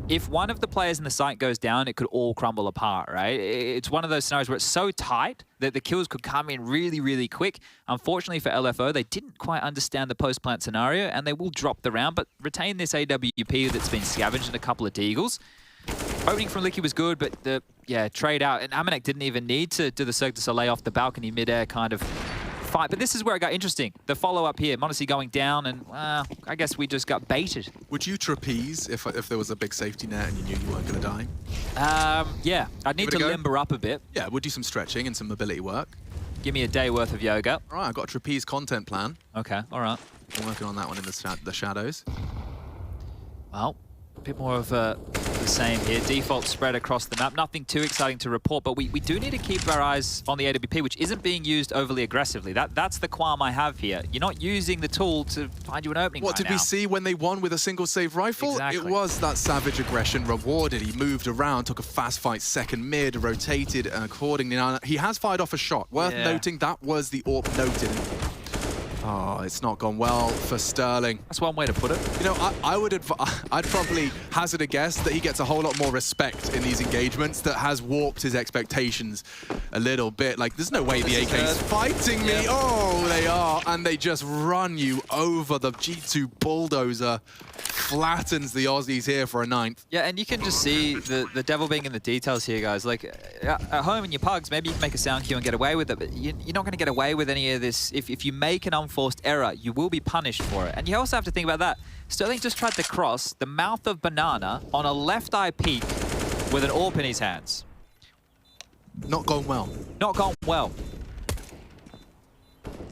Speaker 1: if one of the players in the site goes down, it could all crumble apart, right? It's one of those scenarios where it's so tight that the kills could come in really, really quick. Unfortunately for LFO, they didn't quite understand the post-plant scenario, and they will drop the round, but retain this AWP that's been scavenged in a couple of deagles. Opening from Licky was good, but the trade out, and Amanek didn't even need to do the Cirque du Soleil off the balcony mid-air kind of fight. But this is where it got interesting. The follow-up here, m0NESY going down, and I guess we just got baited.
Speaker 2: Would you trapeze if there was a big safety net and you knew you weren't going to die?
Speaker 1: Yeah, I'd need to limber up a bit.
Speaker 2: Yeah, we'll do some stretching and some mobility work.
Speaker 1: Give me a day worth of yoga.
Speaker 2: All right, I've got a trapeze content plan.
Speaker 1: Okay, all right.
Speaker 2: I'm working on that one in the shadows.
Speaker 1: Well, a bit more of the same here. Default spread across the map. Nothing too exciting to report, but we do need to keep our eyes on the AWP, which isn't being used overly aggressively. That's the qualm I have here. You're not using the tool to find you an opening.
Speaker 2: What did we see when they won with a single save rifle?
Speaker 1: Exactly.
Speaker 2: It was that Savage aggression rewarded. He moved around, took a fast fight second mid, rotated accordingly. Now, he has fired off a shot. Worth noting, that was the AWP noted. Oh, it's not gone well for Sterling.
Speaker 1: That's one way to put it.
Speaker 2: You know, I'd probably hazard a guess that he gets a whole lot more respect in these engagements that has warped his expectations a little bit. Like, there's no way the AK's fighting me. Yeah. Oh, they are. And they just run you over. The G2 bulldozer flattens the Aussies here for a 9th.
Speaker 1: Yeah, and you can just see the devil being in the details here, guys. Like, at home in your pugs, maybe you can make a sound cue and get away with it, but you're not going to get away with any of this. If you make an unforced error, you will be punished for it. And you also have to think about that. Sterling just tried to cross the mouth of Banana on a left eye peek with an AWP in his hands.
Speaker 2: Not gone well.
Speaker 1: Not gone well.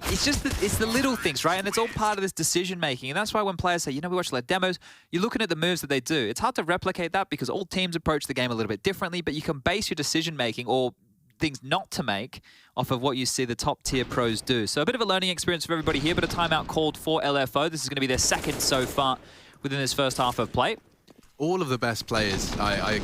Speaker 1: It's just it's the little things, right? And it's all part of this decision making. And that's why when players say, you know, we watch their demos, you're looking at the moves that they do. It's hard to replicate that because all teams approach the game a little bit differently, but you can base your decision making or things not to make off of what you see the top tier pros do. So a bit of a learning experience for everybody here, but a timeout called for LFO. This is going to be their second so far within this first half of play.
Speaker 2: All of the best players, I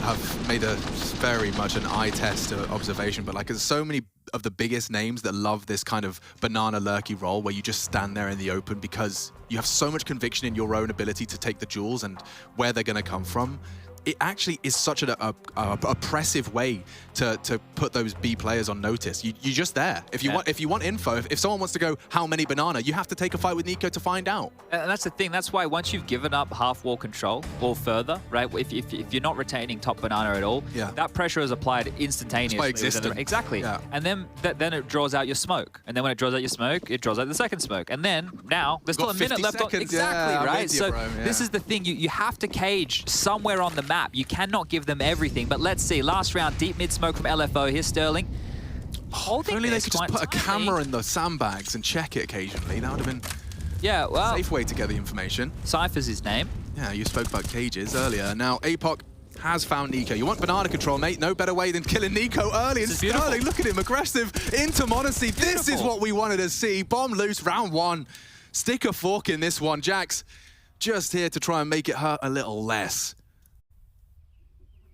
Speaker 2: have made a very much an eye test observation, but like there's so many of the biggest names that love this kind of banana lurky role where you just stand there in the open because you have so much conviction in your own ability to take the jewels and where they're going to come from. It actually is such an oppressive way to put those B players on notice. You're just there. If you want info, if someone wants to go how many banana, you have to take a fight with Nico to find out.
Speaker 1: And that's the thing. That's why once you've given up half wall control or further, right? If you're not retaining top banana at all, that pressure is applied instantaneously.
Speaker 2: By existing.
Speaker 1: Exactly.
Speaker 2: Yeah.
Speaker 1: And then it draws out your smoke. And then when it draws out your smoke, it draws out the second smoke. And then now there's still a minute left. Exactly, right? So this is the thing. You have to cage somewhere on the map. You cannot give them everything. But let's see. Last round, deep mid smoke from LFO. Here's Sterling.
Speaker 2: If only they could just put a camera in the sandbags and check it occasionally. That would have been a safe way to get the information.
Speaker 1: Cypher's his name.
Speaker 2: Yeah, you spoke about cages earlier. Now, APOC has found Nico. You want banana control, mate? No better way than killing Nico early. And Sterling, look at him, aggressive into Modesty. This is what we wanted to see. Bomb loose, round one. Stick a fork in this one. Jax just here to try and make it hurt a little less.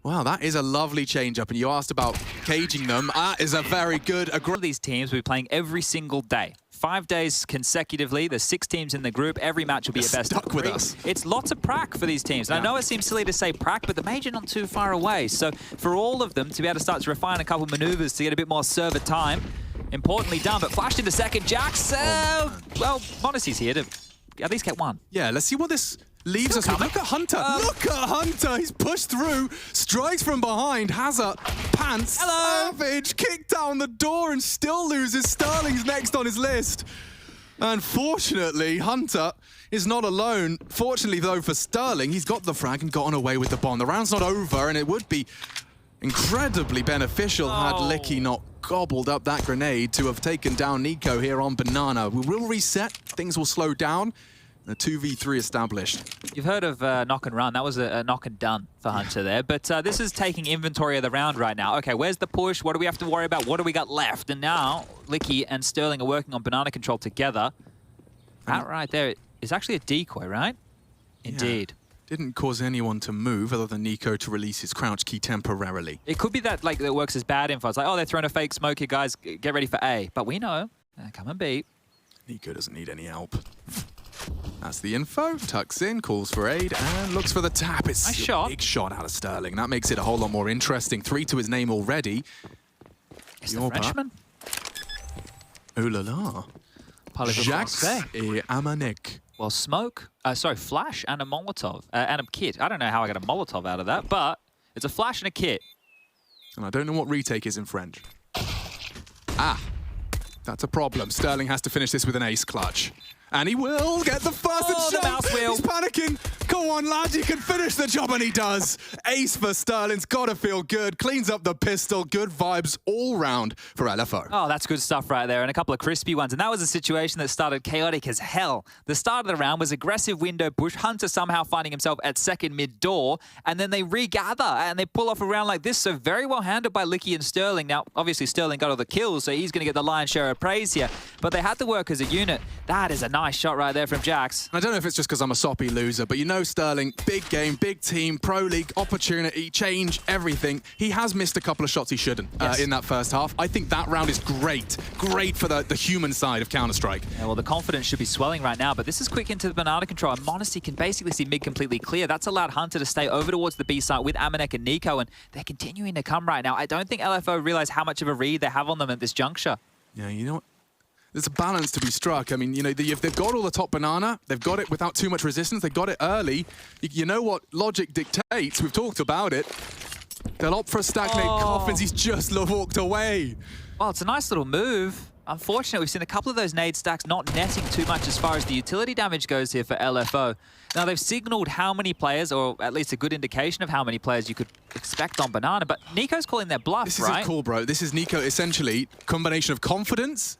Speaker 2: Wow, that is a lovely change-up, and you asked about caging them. That is a very good...
Speaker 1: These teams will be playing every single day. 5 days consecutively. There's 6 teams in the group. Every match will be a best of 3.
Speaker 2: With us.
Speaker 1: It's lots of prac for these teams. And I know it seems silly to say prac, but the major not too far away. So for all of them to be able to start to refine a couple maneuvers to get a bit more server time, importantly done, but flashed into second. Jax, well, Modesty's here to at least get one.
Speaker 2: Yeah, let's see what this... leaves us with. Look at Hunter. Look at Hunter. He's pushed through, strikes from behind, has a pants.
Speaker 1: Hello.
Speaker 2: Savage, kicked down the door and still loses. Sterling's next on his list. Unfortunately, Hunter is not alone. Fortunately, though, for Sterling, he's got the frag and gotten away with the bomb. The round's not over, and it would be incredibly beneficial had Licky not gobbled up that grenade to have taken down Nico here on Banana. We will reset. Things will slow down. A 2v3 established.
Speaker 1: You've heard of knock and run. That was a knock and done for Hunter there. But this is taking inventory of the round right now. Okay, where's the push? What do we have to worry about? What do we got left? And now Licky and Sterling are working on banana control together. That right there is actually a decoy, right? Indeed.
Speaker 2: Didn't cause anyone to move other than Nico to release his crouch key temporarily.
Speaker 1: It could be that like that works as bad info. It's like, oh, they're throwing a fake smoke here, guys. Get ready for A. But we know. Come and B.
Speaker 2: Nico doesn't need any help. That's the info. Tucks in, calls for aid, and looks for the tap. It's a big shot out of Sterling. That makes it a whole lot more interesting. 3 to his name already.
Speaker 1: It's the Frenchman.
Speaker 2: Ooh la la. Jax et Amanek.
Speaker 1: Well, smoke, flash and a Molotov, and a kit. I don't know how I got a Molotov out of that, but it's a flash and a kit.
Speaker 2: And I don't know what retake is in French. Ah, that's a problem. Sterling has to finish this with an ace clutch. And he will get the first shot.
Speaker 1: The mouse wheel.
Speaker 2: He's panicking. Come on, lad, you can finish the job, and he does. Ace for Sterling's got to feel good. Cleans up the pistol. Good vibes all round for LFO.
Speaker 1: Oh, that's good stuff right there, and a couple of crispy ones. And that was a situation that started chaotic as hell. The start of the round was aggressive window push. Hunter somehow finding himself at second mid door, and then they regather and they pull off a round like this. So very well handled by Licky and Sterling. Now, obviously, Sterling got all the kills, so he's going to get the lion's share of praise here. But they had to work as a unit. That is a nice shot right there from Jax.
Speaker 2: I don't know if it's just because I'm a soppy loser, but you know Sterling, big game, big team, Pro League, opportunity, change, everything. He has missed a couple of shots he shouldn't in that first half. I think that round is great. Great for the human side of Counter-Strike.
Speaker 1: Yeah, well, the confidence should be swelling right now, but this is quick into the banana control, and Modesty can basically see mid completely clear. That's allowed Hunter to stay over towards the B site with Amanek and Nico, and they're continuing to come right now. I don't think LFO realize how much of a read they have on them at this juncture.
Speaker 2: Yeah, you know what? There's a balance to be struck. I mean, you know, if they've got all the top banana, they've got it without too much resistance, they got it early. You know what logic dictates, we've talked about it. They'll opt for a stagnate coffins, he's just walked away.
Speaker 1: Well, it's a nice little move. Unfortunately, we've seen a couple of those nade stacks not netting too much as far as the utility damage goes here for LFO. Now, they've signaled how many players, or at least a good indication of how many players you could expect on banana, but Nico's calling their bluff,
Speaker 2: This
Speaker 1: right?
Speaker 2: This is cool, bro. This is Nico, essentially, combination of confidence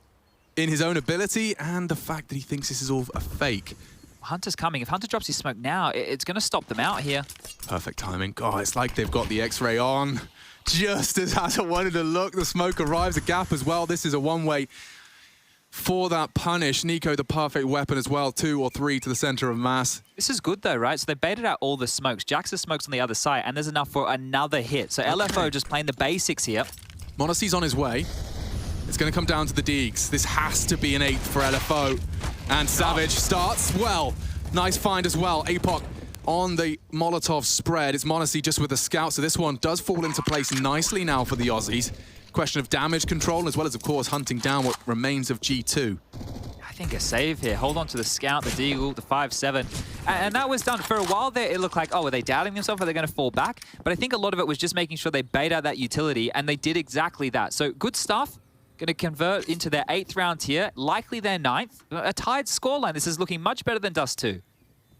Speaker 2: in his own ability and the fact that he thinks this is all a fake.
Speaker 1: Hunter's coming. If Hunter drops his smoke now, it's going to stop them out here.
Speaker 2: Perfect timing. God, it's like they've got the X-ray on. Just as Hazard wanted to look, the smoke arrives, a gap as well. This is a one-way for that punish. Nico, the perfect weapon as well. 2 or 3 to the center of mass.
Speaker 1: This is good though, right? So they baited out all the smokes. Jax's smokes on the other side, and there's enough for another hit. So LFO just playing the basics here.
Speaker 2: m0NESY's on his way. It's going to come down to the Deegs. This has to be an 8th for LFO. And Savage starts well. Nice find as well. APOC on the Molotov spread. It's m0NESY just with a scout, so this one does fall into place nicely now for the Aussies. Question of damage control, as well as, of course, hunting down what remains of G2.
Speaker 1: I think a save here. Hold on to the scout, the deagle, the 5-7. And that was done. For a while there, it looked like, oh, are they doubting themselves? Are they going to fall back? But I think a lot of it was just making sure they bait out that utility, and they did exactly that. So good stuff. Going to convert into their 8th round here, likely their 9th. A tied scoreline. This is looking much better than Dust 2.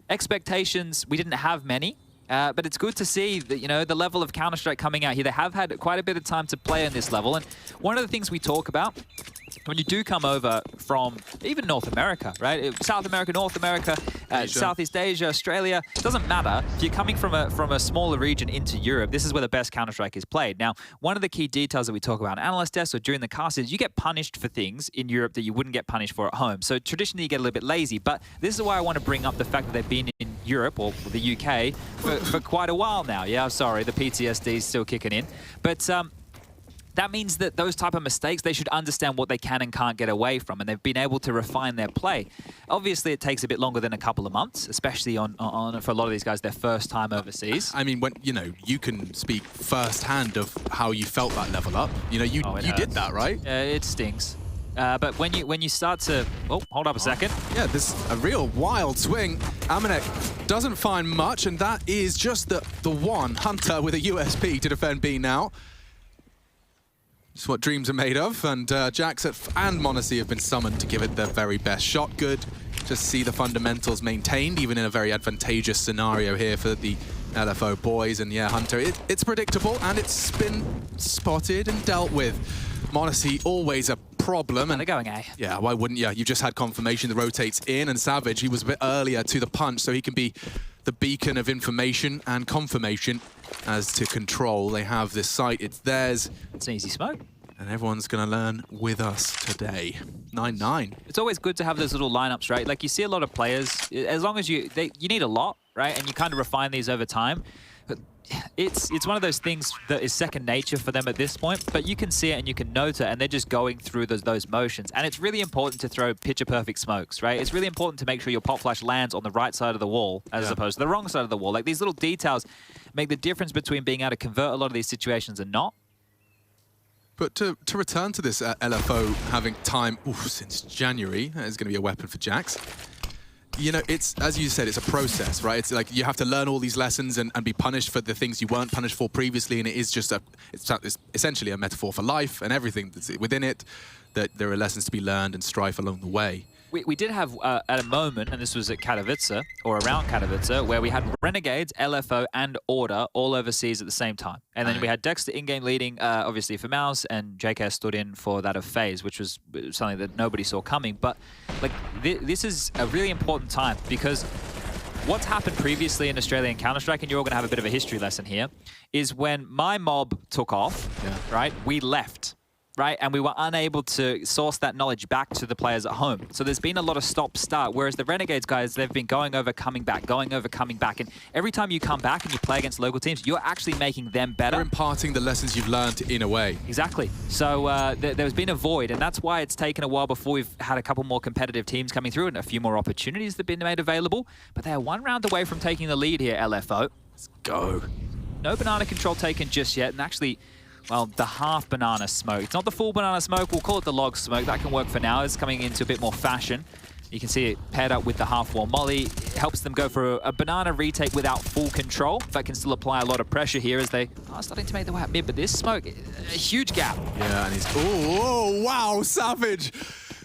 Speaker 1: Expectations, we didn't have many. But it's good to see that, you know, the level of Counter-Strike coming out here. They have had quite a bit of time to play on this level. And one of the things we talk about when you do come over from even North America, right? South America, North America, Southeast Asia, Australia, it doesn't matter. If you're coming from a smaller region into Europe, this is where the best Counter-Strike is played. Now, one of the key details that we talk about in analyst desks or during the cast is you get punished for things in Europe that you wouldn't get punished for at home. So traditionally you get a little bit lazy, but this is why I want to bring up the fact that they've been in Europe or the UK for quite a while now. Yeah, I'm sorry, the PTSD is still kicking in. But that means that those type of mistakes, they should understand what they can and can't get away from, and they've been able to refine their play. Obviously, it takes a bit longer than a couple of months, especially on for a lot of these guys, their first time overseas.
Speaker 2: I mean, when you know, you can speak firsthand of how you felt that level up. You know, you did that, right?
Speaker 1: It stings. But when you start to... Oh, hold up a second.
Speaker 2: Yeah, this a real wild swing. Amanek doesn't find much, and that is just the one Hunter with a USP to defend B now. It's what dreams are made of, and Jax and m0NESY have been summoned to give it their very best shot. Good. Just see the fundamentals maintained, even in a very advantageous scenario here for the LFO boys. And yeah, Hunter, it's predictable, and it's been spotted and dealt with. m0NESY always a problem.
Speaker 1: And they're going A.
Speaker 2: Yeah, why wouldn't you? You just had confirmation that rotates in, and Savage, he was a bit earlier to the punch, so he can be the beacon of information and confirmation as to control. They have this site, it's theirs.
Speaker 1: It's an easy smoke.
Speaker 2: And everyone's going to learn with us today. 9-9.
Speaker 1: It's always good to have those little lineups, right? Like you see a lot of players, as long as you need a lot, right? And you kind of refine these over time. But it's one of those things that is second nature for them at this point, but you can see it and you can note it, and they're just going through those motions. And it's really important to throw picture-perfect smokes, right? It's really important to make sure your pop flash lands on the right side of the wall as opposed to the wrong side of the wall. Like these little details make the difference between being able to convert a lot of these situations and not.
Speaker 2: But to return to this LFO having time since January, that is going to be a weapon for Jax. You know, it's, as you said, it's a process, right? It's like you have to learn all these lessons and be punished for the things you weren't punished for previously, and it is just it's essentially a metaphor for life and everything that's within it, that there are lessons to be learned and strife along the way.
Speaker 1: We did have, at a moment, and this was at Katowice, or around Katowice, where we had Renegades, LFO, and Order all overseas at the same time. And then we had Dexter in-game leading, obviously, for Mouse, and JK stood in for that of FaZe, which was something that nobody saw coming. But like this is a really important time, because what's happened previously in Australian Counter-Strike, and you're all going to have a bit of a history lesson here, is when my mob took off, right, we left. Right, and we were unable to source that knowledge back to the players at home. So there's been a lot of stop-start, whereas the Renegades guys, they've been going over, coming back, and every time you come back and you play against local teams, you're actually making them better.
Speaker 2: You're imparting the lessons you've learned in a way.
Speaker 1: Exactly. So there's been a void, and that's why it's taken a while before we've had a couple more competitive teams coming through and a few more opportunities that have been made available. But they're one round away from taking the lead here, LFO.
Speaker 2: Let's go.
Speaker 1: No banana control taken just yet, and actually, well, the half banana smoke. It's not the full banana smoke, we'll call it the log smoke. That can work for now. It's coming into a bit more fashion. You can see it paired up with the half wall molly. It helps them go for a banana retake without full control. That can still apply a lot of pressure here as they are starting to make the way up mid. But this smoke, a huge gap.
Speaker 2: Yeah, and he's... Oh, wow, Savage!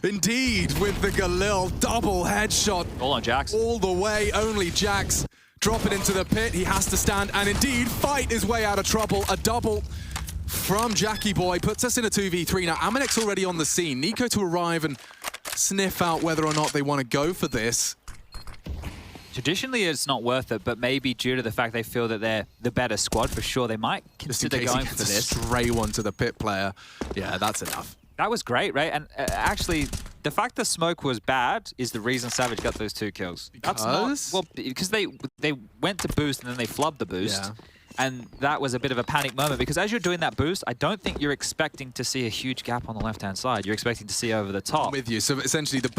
Speaker 2: Indeed, with the Galil double headshot.
Speaker 1: All on Jax.
Speaker 2: All the way, only Jax. Drop it into the pit. He has to stand and indeed fight his way out of trouble. A double from Jackie Boy puts us in a 2v3 now. Amanek's already on the scene. Nico to arrive and sniff out whether or not they want to go for this.
Speaker 1: Traditionally, it's not worth it, but maybe due to the fact they feel that they're the better squad, for sure, they might consider going for this.
Speaker 2: A stray one to the pit player. Yeah, that's enough.
Speaker 1: That was great, right? And actually, The fact the smoke was bad is the reason Savage got those 2 kills.
Speaker 2: Because?
Speaker 1: That's not, well, because they went to boost and then they flubbed the boost.
Speaker 2: Yeah.
Speaker 1: And that was a bit of a panic moment because as you're doing that boost, I don't think you're expecting to see a huge gap on the left-hand side. You're expecting to see over the top.
Speaker 2: I'm with you. So essentially the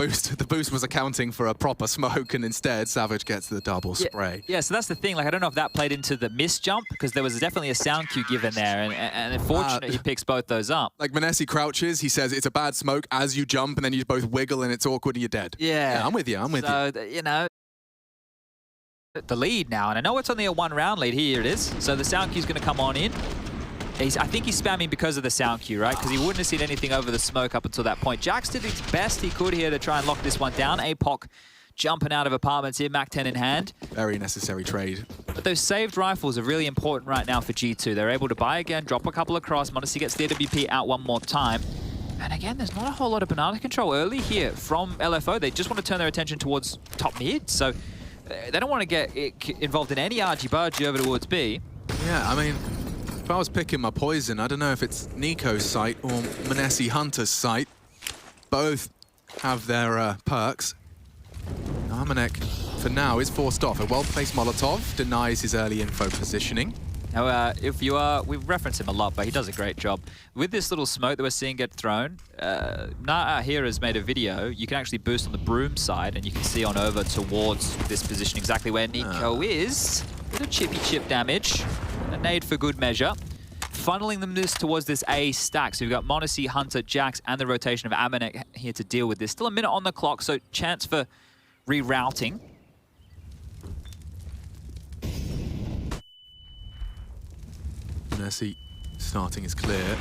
Speaker 2: boost was accounting for a proper smoke, and instead Savage gets the double spray.
Speaker 1: Yeah, so that's the thing. Like, I don't know if that played into the miss jump because there was definitely a sound cue given there, and unfortunately he picks both those up.
Speaker 2: Like m0NESY crouches, he says it's a bad smoke as you jump, and then you both wiggle, and it's awkward, and you're dead.
Speaker 1: Yeah,
Speaker 2: I'm with you. I'm with you.
Speaker 1: So, you know, the lead now, and I know it's only a 1-round lead. Here it is. So the sound cue's going to come on in. I think he's spamming because of the sound cue, right? Because he wouldn't have seen anything over the smoke up until that point. Jax did his best he could here to try and lock this one down. APOC jumping out of apartments here, Mac-10 in hand.
Speaker 2: Very necessary trade.
Speaker 1: But those saved rifles are really important right now for G2. They're able to buy again, drop a couple across. m0NESY gets the AWP out one more time. And again, there's not a whole lot of banana control early here from LFO. They just want to turn their attention towards top mid. So they don't want to get involved in any argy-bargy over towards B.
Speaker 2: Yeah, I mean, if I was picking my poison, I don't know if it's Nico's site or m0NESY Hunter's site. Both have their perks. Armanek, for now, is forced off. A well-placed Molotov denies his early info positioning.
Speaker 1: Now, if you are, we reference him a lot, but he does a great job. With this little smoke that we're seeing get thrown, Naa here has made a video. You can actually boost on the broom side, and you can see on over towards this position exactly where Nico is. Bit of chippy chip damage. A nade for good measure. Funneling them towards this A stack. So we've got m0NESY, Hunter, Jax, and the rotation of Amanek here to deal with this. Still a minute on the clock, so chance for rerouting.
Speaker 2: m0NESY starting is clear.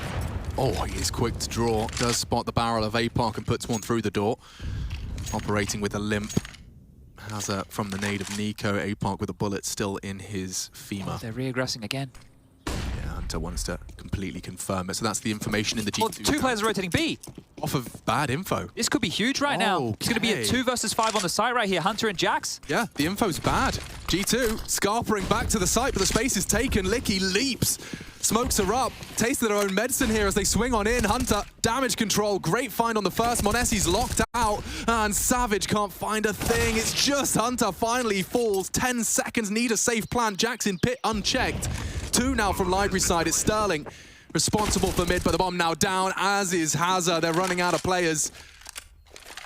Speaker 2: Oh, he is quick to draw. Does spot the barrel of APOC and puts one through the door. Operating with a limp. Hazza from the nade of Nico. APOC with a bullet still in his femur.
Speaker 1: Oh, they're reaggressing again.
Speaker 2: Yeah, Hunter wants to completely confirm it. So that's the information in the G2.
Speaker 1: Well, 2 players are rotating B.
Speaker 2: Off of bad info.
Speaker 1: This could be huge right now. It's going to be a 2 versus 5 on the site right here. Hunter and Jax.
Speaker 2: Yeah, the info's bad. G2 scarpering back to the site, but the space is taken. Licky leaps. Smokes are up. Taste their own medicine here as they swing on in. Hunter, damage control. Great find on the first. m0NESY's locked out. And Savage can't find a thing. It's just Hunter finally falls. 10 seconds, need a safe plant. Jax in pit unchecked. 2 now from Library side. It's Sterling responsible for mid, but the bomb now down, as is Hazza. They're running out of players.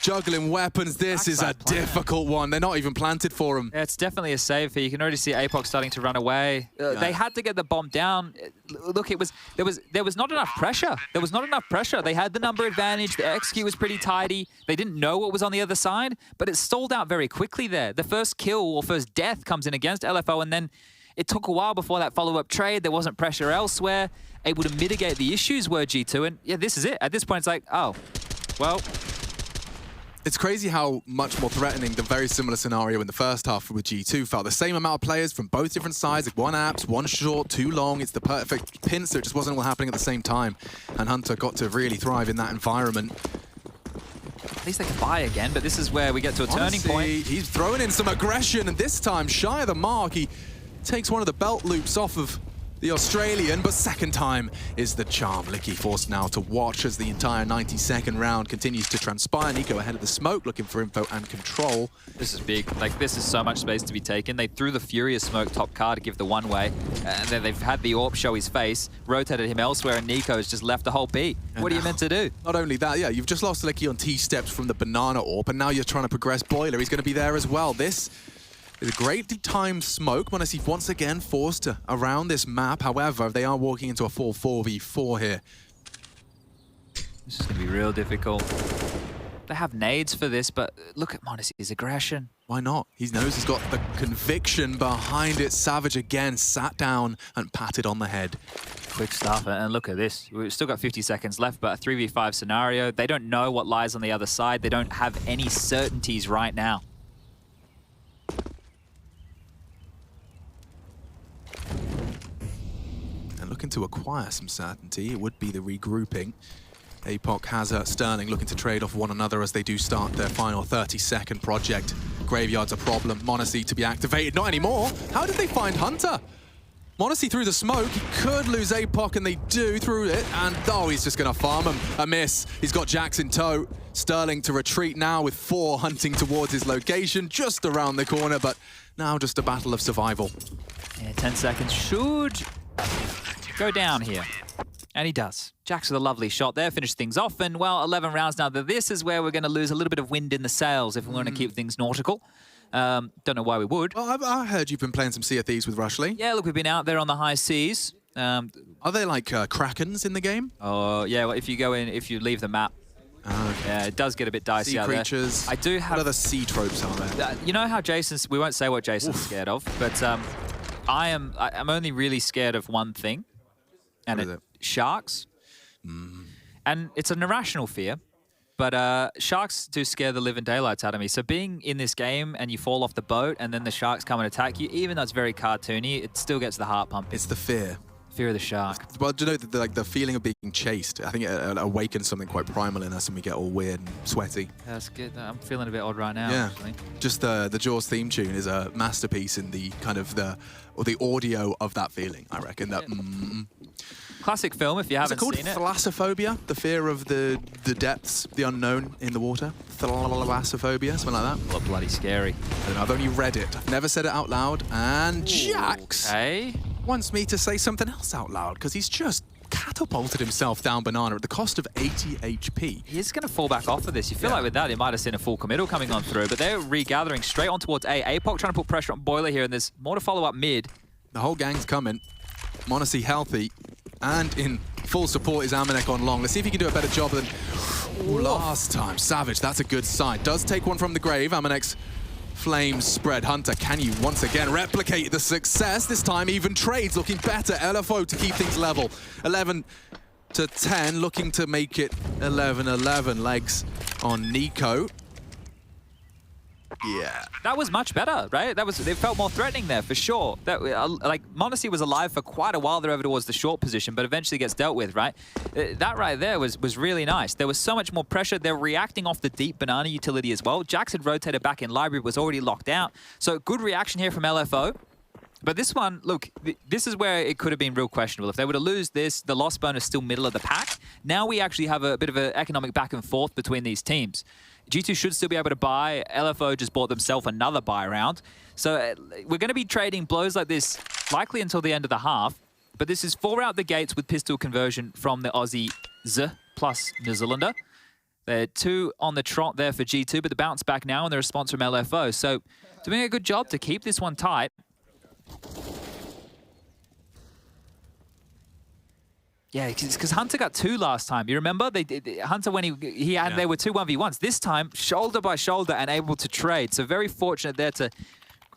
Speaker 2: Juggling weapons. This is a difficult one. They're not even planted for him.
Speaker 1: Yeah, it's definitely a save here. You can already see APOC starting to run away. They had to get the bomb down. Look, there was not enough pressure. There was not enough pressure. They had the number advantage. The execute was pretty tidy. They didn't know what was on the other side, but it stalled out very quickly there. The first kill or first death comes in against LFO, and then it took a while before that follow-up trade. There wasn't pressure elsewhere. Able to mitigate the issues were G2, and yeah, this is it. At this point, it's like, oh, well.
Speaker 2: It's crazy how much more threatening the very similar scenario in the first half with G2 felt. The same amount of players from both different sides, like 1 apps, 1 short, 2 long. It's the perfect pincer. It just wasn't all happening at the same time. And Hunter got to really thrive in that environment.
Speaker 1: At least they can buy again, but this is where we get to a turning point.
Speaker 2: He's throwing in some aggression, and this time, shy of the mark, he takes one of the belt loops off of the Australian, but second time is the charm. Licky forced now to watch as the entire 90-second round continues to transpire. Nico ahead of the smoke, looking for info and control.
Speaker 1: This is big. Like, this is so much space to be taken. They threw the Furious smoke top car to give the one-way, and then they've had the AWP show his face, rotated him elsewhere, and Nico's just left the whole B. What are you meant to do?
Speaker 2: Not only that, yeah, you've just lost Licky on T-steps from the banana AWP, and now you're trying to progress Boiler. He's going to be there as well. This is a great timed smoke. m0NESY once again forced around this map. However, they are walking into a full 4v4 here.
Speaker 1: This is going to be real difficult. They have nades for this, but look at m0NESY's aggression.
Speaker 2: Why not? He knows he's got the conviction behind it. Savage again sat down and patted on the head.
Speaker 1: Quick stuff, and look at this. We've still got 50 seconds left, but a 3v5 scenario. They don't know what lies on the other side. They don't have any certainties right now.
Speaker 2: Looking to acquire some certainty, it would be the regrouping. APOC has Sterling looking to trade off one another as they do start their final 30-second project. Graveyard's a problem. m0NESY to be activated. Not anymore. How did they find Hunter? m0NESY through the smoke. He could lose APOC, and they do through it. And, oh, he's just going to farm him. A miss. He's got Jax in tow. Sterling to retreat now with 4 hunting towards his location, just around the corner, but now just a battle of survival.
Speaker 1: Yeah, 10 seconds should go down here. And he does. Jax with a lovely shot there, finished things off. And, well, 11 rounds now. This is where we're going to lose a little bit of wind in the sails if we want to keep things nautical. Don't know why we would.
Speaker 2: Well, I heard you've been playing some Sea of Thieves with Rushley.
Speaker 1: Yeah, look, we've been out there on the high seas.
Speaker 2: Are they like Krakens in the game?
Speaker 1: Oh, yeah, well, if you go in, if you leave the map,
Speaker 2: okay.
Speaker 1: Yeah, it does get a bit dicey
Speaker 2: sea
Speaker 1: out
Speaker 2: creatures.
Speaker 1: there. I do have...
Speaker 2: What other sea tropes are there?
Speaker 1: You know how Jason's... We won't say what Jason's scared of, but I'm only really scared of one thing. And
Speaker 2: What is it?
Speaker 1: Sharks. And it's an irrational fear, but sharks do scare the living daylights out of me. So being in this game and you fall off the boat and then the sharks come and attack you, even though it's very cartoony, it still gets the heart pumping.
Speaker 2: It's the fear.
Speaker 1: Fear of the shark.
Speaker 2: Well, do you know, like the feeling of being chased, I think it awakens something quite primal in us and we get all weird and sweaty.
Speaker 1: That's good. I'm feeling a bit odd right now,
Speaker 2: Yeah.
Speaker 1: actually.
Speaker 2: Just the Jaws theme tune is a masterpiece in the kind of the audio of that feeling, I reckon. That
Speaker 1: Classic film, if you haven't seen it.
Speaker 2: Is it called thalassophobia? The fear of the depths, the unknown in the water? Thalassophobia, something like that?
Speaker 1: Well, bloody scary.
Speaker 2: I don't know, I've only read it. I've never said it out loud. And Jax wants me to say something else out loud because he's just catapulted himself down Banana at the cost of 80 HP.
Speaker 1: He is going to fall back off of this. You feel like with that, he might have seen a full committal coming on through, but they're regathering straight on towards A. APOC trying to put pressure on Boiler here, and there's more to follow up mid.
Speaker 2: The whole gang's coming. m0NESY healthy. And in full support is Amanek on long. Let's see if he can do a better job than last time. Savage, that's a good sign. Does take one from the grave. Amanek's flames spread. Hunter, can you once again replicate the success? This time even trades looking better. LFO to keep things level. 11 to 10, looking to make it 11-11. Legs on Nico. Yeah.
Speaker 1: That was much better, right? It felt more threatening there, for sure. Like, m0NESY was alive for quite a while there over towards the short position, but eventually gets dealt with, right? That right there was really nice. There was so much more pressure. They're reacting off the deep Banana utility as well. Jax had rotated back in library, was already locked out. So good reaction here from LFO. But this one, look, this is where it could have been real questionable. If they were to lose this, the loss burn is still middle of the pack. Now we actually have a bit of an economic back and forth between these teams. G2 should still be able to buy. LFO just bought themselves another buy round. So we're going to be trading blows like this likely until the end of the half. But this is 4 out the gates with pistol conversion from the Aussie Z plus New Zealander. They're 2 on the trot there for G2, but the bounce back now and the response from LFO. So doing a good job to keep this one tight. Yeah, because Hunter got 2 last time. You remember? Hunter, when he had, there were 2 1v1s. This time, shoulder by shoulder and able to trade. So very fortunate there to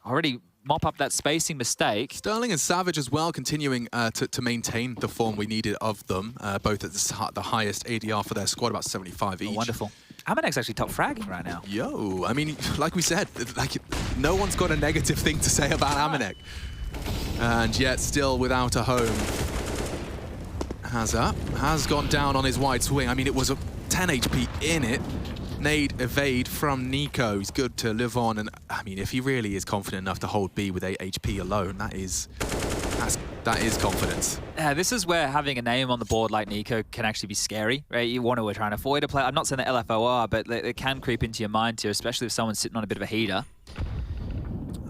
Speaker 1: already mop up that spacing mistake.
Speaker 2: Sterling and Savage as well, continuing to maintain the form we needed of them, both at the highest ADR for their squad, about 75 each.
Speaker 1: Oh, wonderful. Amanek's actually top fragging right now.
Speaker 2: Yo, I mean, like we said, like no one's got a negative thing to say about Amanek. And yet still without a home. Has gone down on his wide swing. I mean, it was a 10 HP in it. Nade evade from Nico. He's good to live on. And I mean, if he really is confident enough to hold B with 8 HP alone, that is confidence.
Speaker 1: This is where having a name on the board like Nico can actually be scary, right? You want to try and avoid a play. I'm not saying that LFO are, but it can creep into your mind too, especially if someone's sitting on a bit of a heater.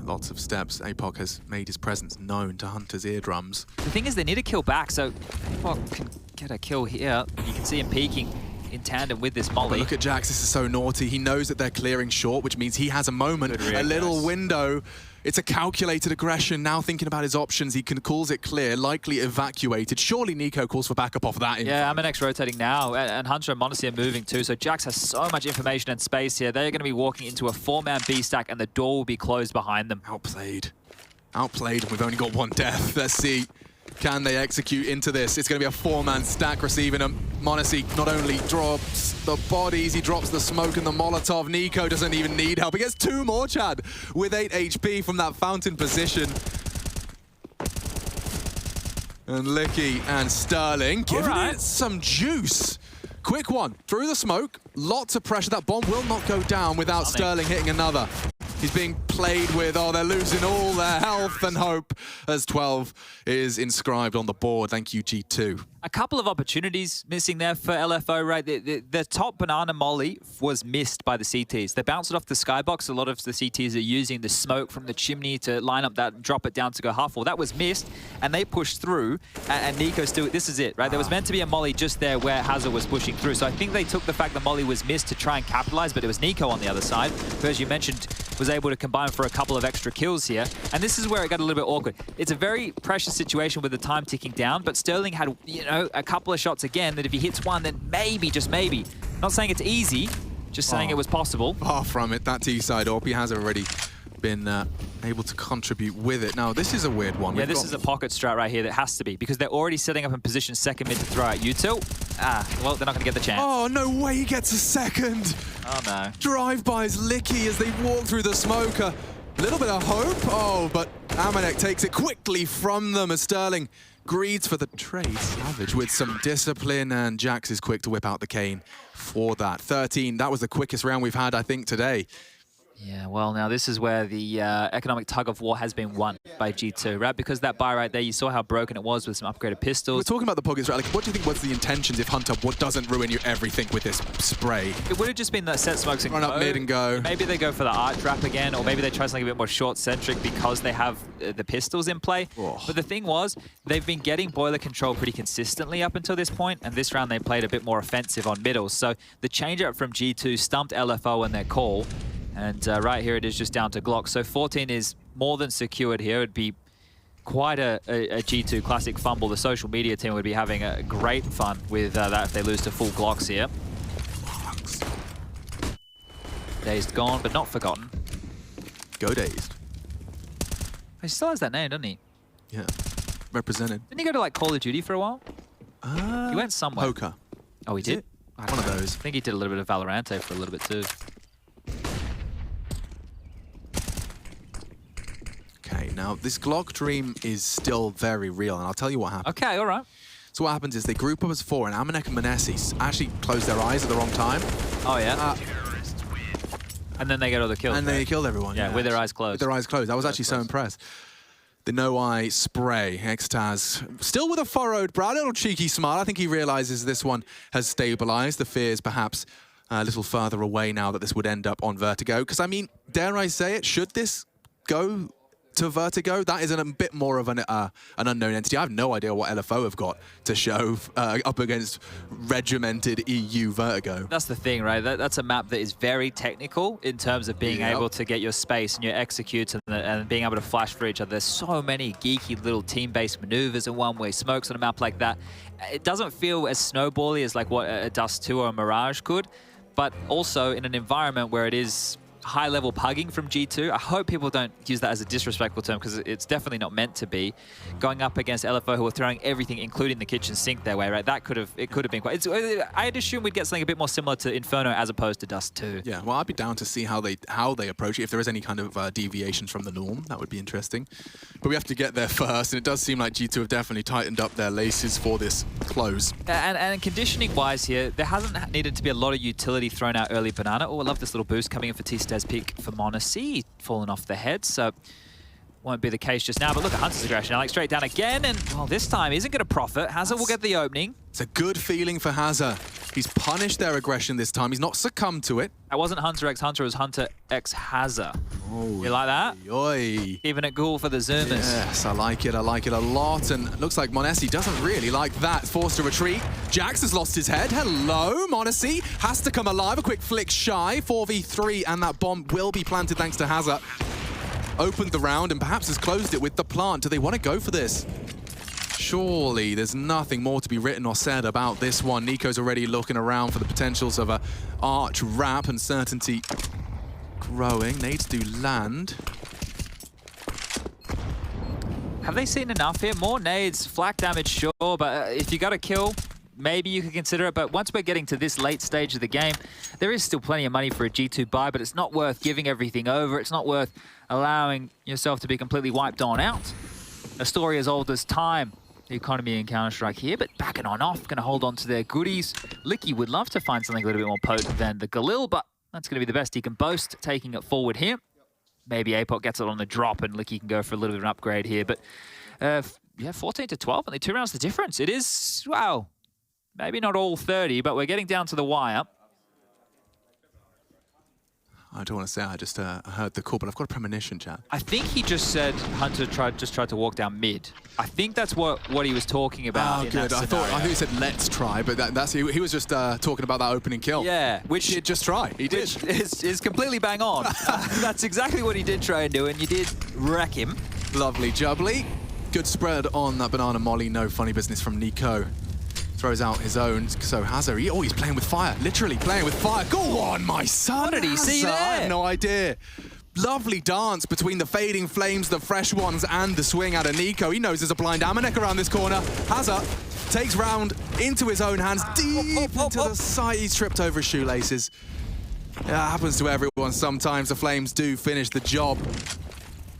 Speaker 2: Lots of steps. APOC has made his presence known to Hunter's eardrums.
Speaker 1: The thing is, they need to kill back, so APOC can get a kill here. You can see him peeking in tandem with this molly.
Speaker 2: But look at Jax, this is so naughty. He knows that they're clearing short, which means he has a moment, a little window. It's a calculated aggression. Now thinking about his options, he calls it clear, likely evacuated. Surely Nico calls for backup off of that.
Speaker 1: Yeah, Amanek's rotating now, and Hunter and m0NESY are moving too. So Jax has so much information and space here. They're going to be walking into a 4-man B stack, and the door will be closed behind them.
Speaker 2: Outplayed. Outplayed, and we've only got 1 death. Let's see. Can they execute into this? It's going to be a 4-man stack receiving them. m0NESY not only drops the bodies, he drops the smoke and the Molotov. Nico doesn't even need help. He gets 2 more, Chad, with 8 HP from that fountain position. And Licky and Sterling giving it some juice. Quick one, through the smoke. Lots of pressure. That bomb will not go down without Sterling hitting another. He's being played with. Oh, they're losing all their health and hope as 12 is inscribed on the board. Thank you, G2.
Speaker 1: A couple of opportunities missing there for LFO, right? The top banana molly was missed by the CTs. They bounced it off the skybox. A lot of the CTs are using the smoke from the chimney to line up that, drop it down to go half wall. That was missed, and they pushed through, and Nico still, this is it, right? There was meant to be a molly just there where Hazard was pushing through. So I think they took the fact the molly was missed to try and capitalize, but it was Nico on the other side, who, as you mentioned, was able to combine for a couple of extra kills here. And this is where it got a little bit awkward. It's a very precious situation with the time ticking down, but Sterling had, you know, a couple of shots again that if he hits one, then maybe, just maybe. Not saying it's easy, just saying it was possible.
Speaker 2: Far from it. That T-side Orpy has already been able to contribute with it. Now, this is a weird one.
Speaker 1: Yeah, this is a pocket strat right here that has to be, because they're already setting up in position second mid to throw out util. Well, they're not going to get the chance.
Speaker 2: Oh, no way he gets a second.
Speaker 1: Oh, no.
Speaker 2: Drive-bys Licky as they walk through the smoke. A little bit of hope. Oh, but Amanek takes it quickly from them as Sterling greeds for the trade. Savage with some discipline, and Jax is quick to whip out the cane for that. 13, that was the quickest round we've had, I think, today.
Speaker 1: Yeah, well, now this is where the economic tug of war has been won by G2, right? Because that buy right there, you saw how broken it was with some upgraded pistols.
Speaker 2: We're talking about the pockets, right? Like, what do you think was the intentions if Hunter doesn't ruin you everything with this spray?
Speaker 1: It would have just been that set smokes and
Speaker 2: run up mid and go.
Speaker 1: Maybe they go for the art trap again, or maybe they try something a bit more short-centric because they have the pistols in play.
Speaker 2: Oh.
Speaker 1: But the thing was, they've been getting boiler control pretty consistently up until this point, and this round they played a bit more offensive on middle. So the change-up from G2 stumped LFO in their call. And right here, it is just down to Glock. So 14 is more than secured here. It'd be quite a G2 classic fumble. The social media team would be having a great fun with that if they lose to full Glocks here. Dazed gone, but not forgotten.
Speaker 2: Go Dazed.
Speaker 1: He still has that name, doesn't he?
Speaker 2: Yeah, represented.
Speaker 1: Didn't he go to like Call of Duty for a while? He went somewhere.
Speaker 2: Poker.
Speaker 1: Oh, he did?
Speaker 2: One of those.
Speaker 1: I think he did a little bit of Valorante for a little bit too.
Speaker 2: Okay, now this Glock dream is still very real, and I'll tell you what happened.
Speaker 1: Okay, all right.
Speaker 2: So what happens is they group up as 4, and Amanek and Manesi actually close their eyes at the wrong time.
Speaker 1: Oh, yeah? And then they get all the kills.
Speaker 2: And they killed everyone.
Speaker 1: Yeah, with their eyes closed.
Speaker 2: With their eyes closed. I was actually so impressed. The no-eye spray. Extaz still with a furrowed brow, a little cheeky smile. I think he realizes this one has stabilized. The fear is perhaps a little further away now that this would end up on Vertigo. Because, I mean, dare I say it, should this go to Vertigo, that is a bit more of an unknown entity. I have no idea what LFO have got to show up against regimented EU Vertigo.
Speaker 1: That's the thing, right? That's a map that is very technical in terms of being able to get your space and your executes and being able to flash for each other. There's so many geeky little team-based maneuvers and one-way smokes on a map like that. It doesn't feel as snowbally as like what a Dust 2 or a Mirage could, but also in an environment where it is high-level pugging from G2. I hope people don't use that as a disrespectful term because it's definitely not meant to be. Going up against LFO, who are throwing everything, including the kitchen sink, their way, right? That could have been quite. I'd assume we'd get something a bit more similar to Inferno as opposed to Dust 2.
Speaker 2: Yeah, well, I'd be down to see how they approach it. If there is any kind of deviations from the norm, that would be interesting. But we have to get there first, and it does seem like G2 have definitely tightened up their laces for this close.
Speaker 1: And conditioning-wise here, there hasn't needed to be a lot of utility thrown out early banana. Oh, I love this little boost coming in for T-Stez pick for Monacy, falling off the head, so won't be the case just now. But look at Hunter's aggression. Alex straight down again, and well, this time isn't going to profit. Hazard will get the opening. It's
Speaker 2: a good feeling for Hazard. He's punished their aggression this time. He's not succumbed to it.
Speaker 1: That wasn't Hunter x Hunter, it was Hunter x Hazard.
Speaker 2: Oh,
Speaker 1: you like that?
Speaker 2: Yoy.
Speaker 1: Even it cool for the Zoomers.
Speaker 2: Yes, I like it a lot. And it looks like Monacy doesn't really like that. Forced to retreat. Jax has lost his head. Hello, Monacy has to come alive. A quick flick shy. 4v3, and that bomb will be planted thanks to Hazard. Opened the round and perhaps has closed it with the plant. Do they want to go for this? Surely there's nothing more to be written or said about this one. Nico's already looking around for the potentials of a arch wrap, and certainty growing. Nades do land.
Speaker 1: Have they seen enough here? More nades, flak damage, sure, but if you got a kill, maybe you could consider it. But once we're getting to this late stage of the game, there is still plenty of money for a G2 buy, but it's not worth giving everything over. It's not worth allowing yourself to be completely wiped on out. A story as old as time, the economy in Counter-Strike here, but backing on off, going to hold on to their goodies. Licky would love to find something a little bit more potent than the Galil, but that's going to be the best he can boast, taking it forward here. maybe Apoc gets it on the drop and Licky can go for a little bit of an upgrade here. But yeah, 14-12, only 2 rounds the difference. It is, wow, maybe not all 30, but we're getting down to the wire.
Speaker 2: I don't want to say I just heard the call, but I've got a premonition, chat.
Speaker 1: I think he just said Hunter tried to walk down mid. I think that's what he was talking about.
Speaker 2: Oh, good. I thought he said let's try, but he was just talking about that opening kill.
Speaker 1: Yeah, which
Speaker 2: he did just try. He did.
Speaker 1: Which is completely bang on. That's exactly what he did try and do, and you did wreck him.
Speaker 2: Lovely jubbly. Good spread on that banana molly. No funny business from Nico. Throws out his own. So Hazard, he's playing with fire. Literally playing with fire. Go on, my son.
Speaker 1: What did he see there?
Speaker 2: I have no idea. Lovely dance between the fading flames, the fresh ones, and the swing out of Nico. He knows there's a blind Amanek around this corner. Hazard takes round into his own hands, deep into the side. He's tripped over his shoelaces. Yeah, it happens to everyone sometimes. The Flames do finish the job.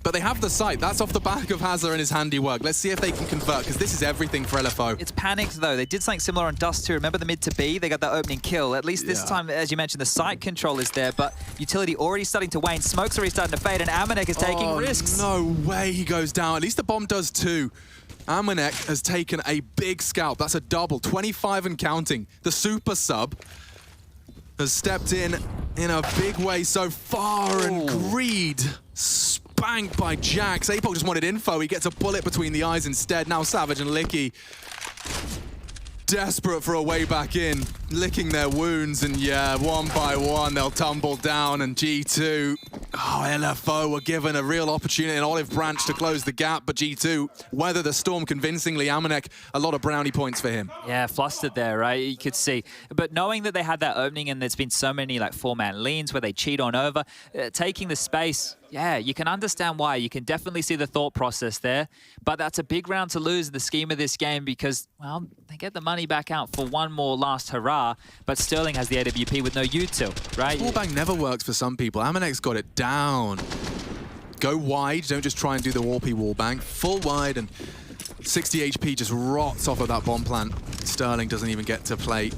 Speaker 2: But they have the sight. That's off the back of Hazard and his handiwork. Let's see if they can convert, because this is everything for LFO.
Speaker 1: It's panicked, though. They did something similar on Dust 2. Remember the mid to B? They got that opening kill. At least this time, as you mentioned, the sight control is there, but utility already starting to wane. Smoke's already starting to fade, and Amanek is taking risks.
Speaker 2: No way he goes down. At least the bomb does too. Amanek has taken a big scalp. That's a double. 25 and counting. The super sub has stepped in a big way so far, and Greed spanked by Jax. Apoc just wanted info. He gets a bullet between the eyes instead. Now Savage and Licky desperate for a way back in, licking their wounds, and yeah, one by one they'll tumble down, and G2, LFO were given a real opportunity, an olive branch to close the gap, but G2 weather the storm convincingly. Amanek, a lot of brownie points for him.
Speaker 1: Yeah, flustered there, right? You could see. But knowing that they had that opening and there's been so many like 4-man leans where they cheat on over, taking the space, yeah, you can understand why. You can definitely see the thought process there. But that's a big round to lose in the scheme of this game because, well, they get the money back out for one more last hurrah. But Sterling has the AWP with no util, right?
Speaker 2: Wallbang never works for some people. Amanek's got it down. Go wide. Don't just try and do the warpy wallbang. Full wide, and 60 HP just rots off of that bomb plant. Sterling doesn't even get to play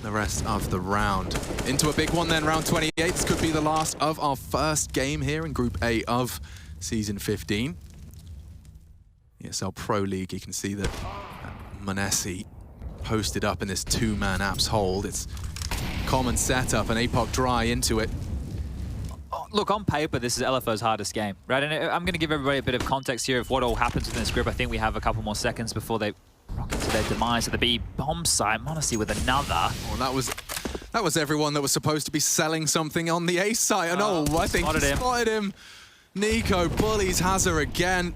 Speaker 2: the rest of the round. Into a big one then, round 28. This could be the last of our first game here in Group A of Season 15. ESL Pro League, you can see that Monesi posted up in this 2-man apps hold. It's common setup, and Apoc dry into it.
Speaker 1: Look, on paper, this is LFO's hardest game, right? And I'm going to give everybody a bit of context here of what all happens within this group. I think we have a couple more seconds before they rock into their demise at the B bomb site. Monesi with another.
Speaker 2: Oh, that was everyone that was supposed to be selling something on the A site. And I think he spotted him. Nico bullies Hazard again.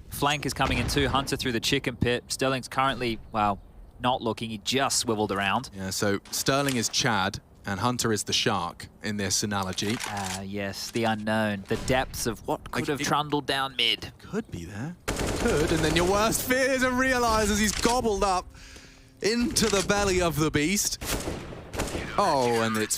Speaker 1: Flank is coming in too. Hunter through the chicken pit. Sterling's currently, well, not looking. He just swiveled around.
Speaker 2: Yeah, so Sterling is Chad and Hunter is the shark in this analogy.
Speaker 1: Ah, yes, the unknown. The depths of what could have trundled down mid.
Speaker 2: Could be there. Could, and then your worst fears and realizes he's gobbled up into the belly of the beast. Oh, and it's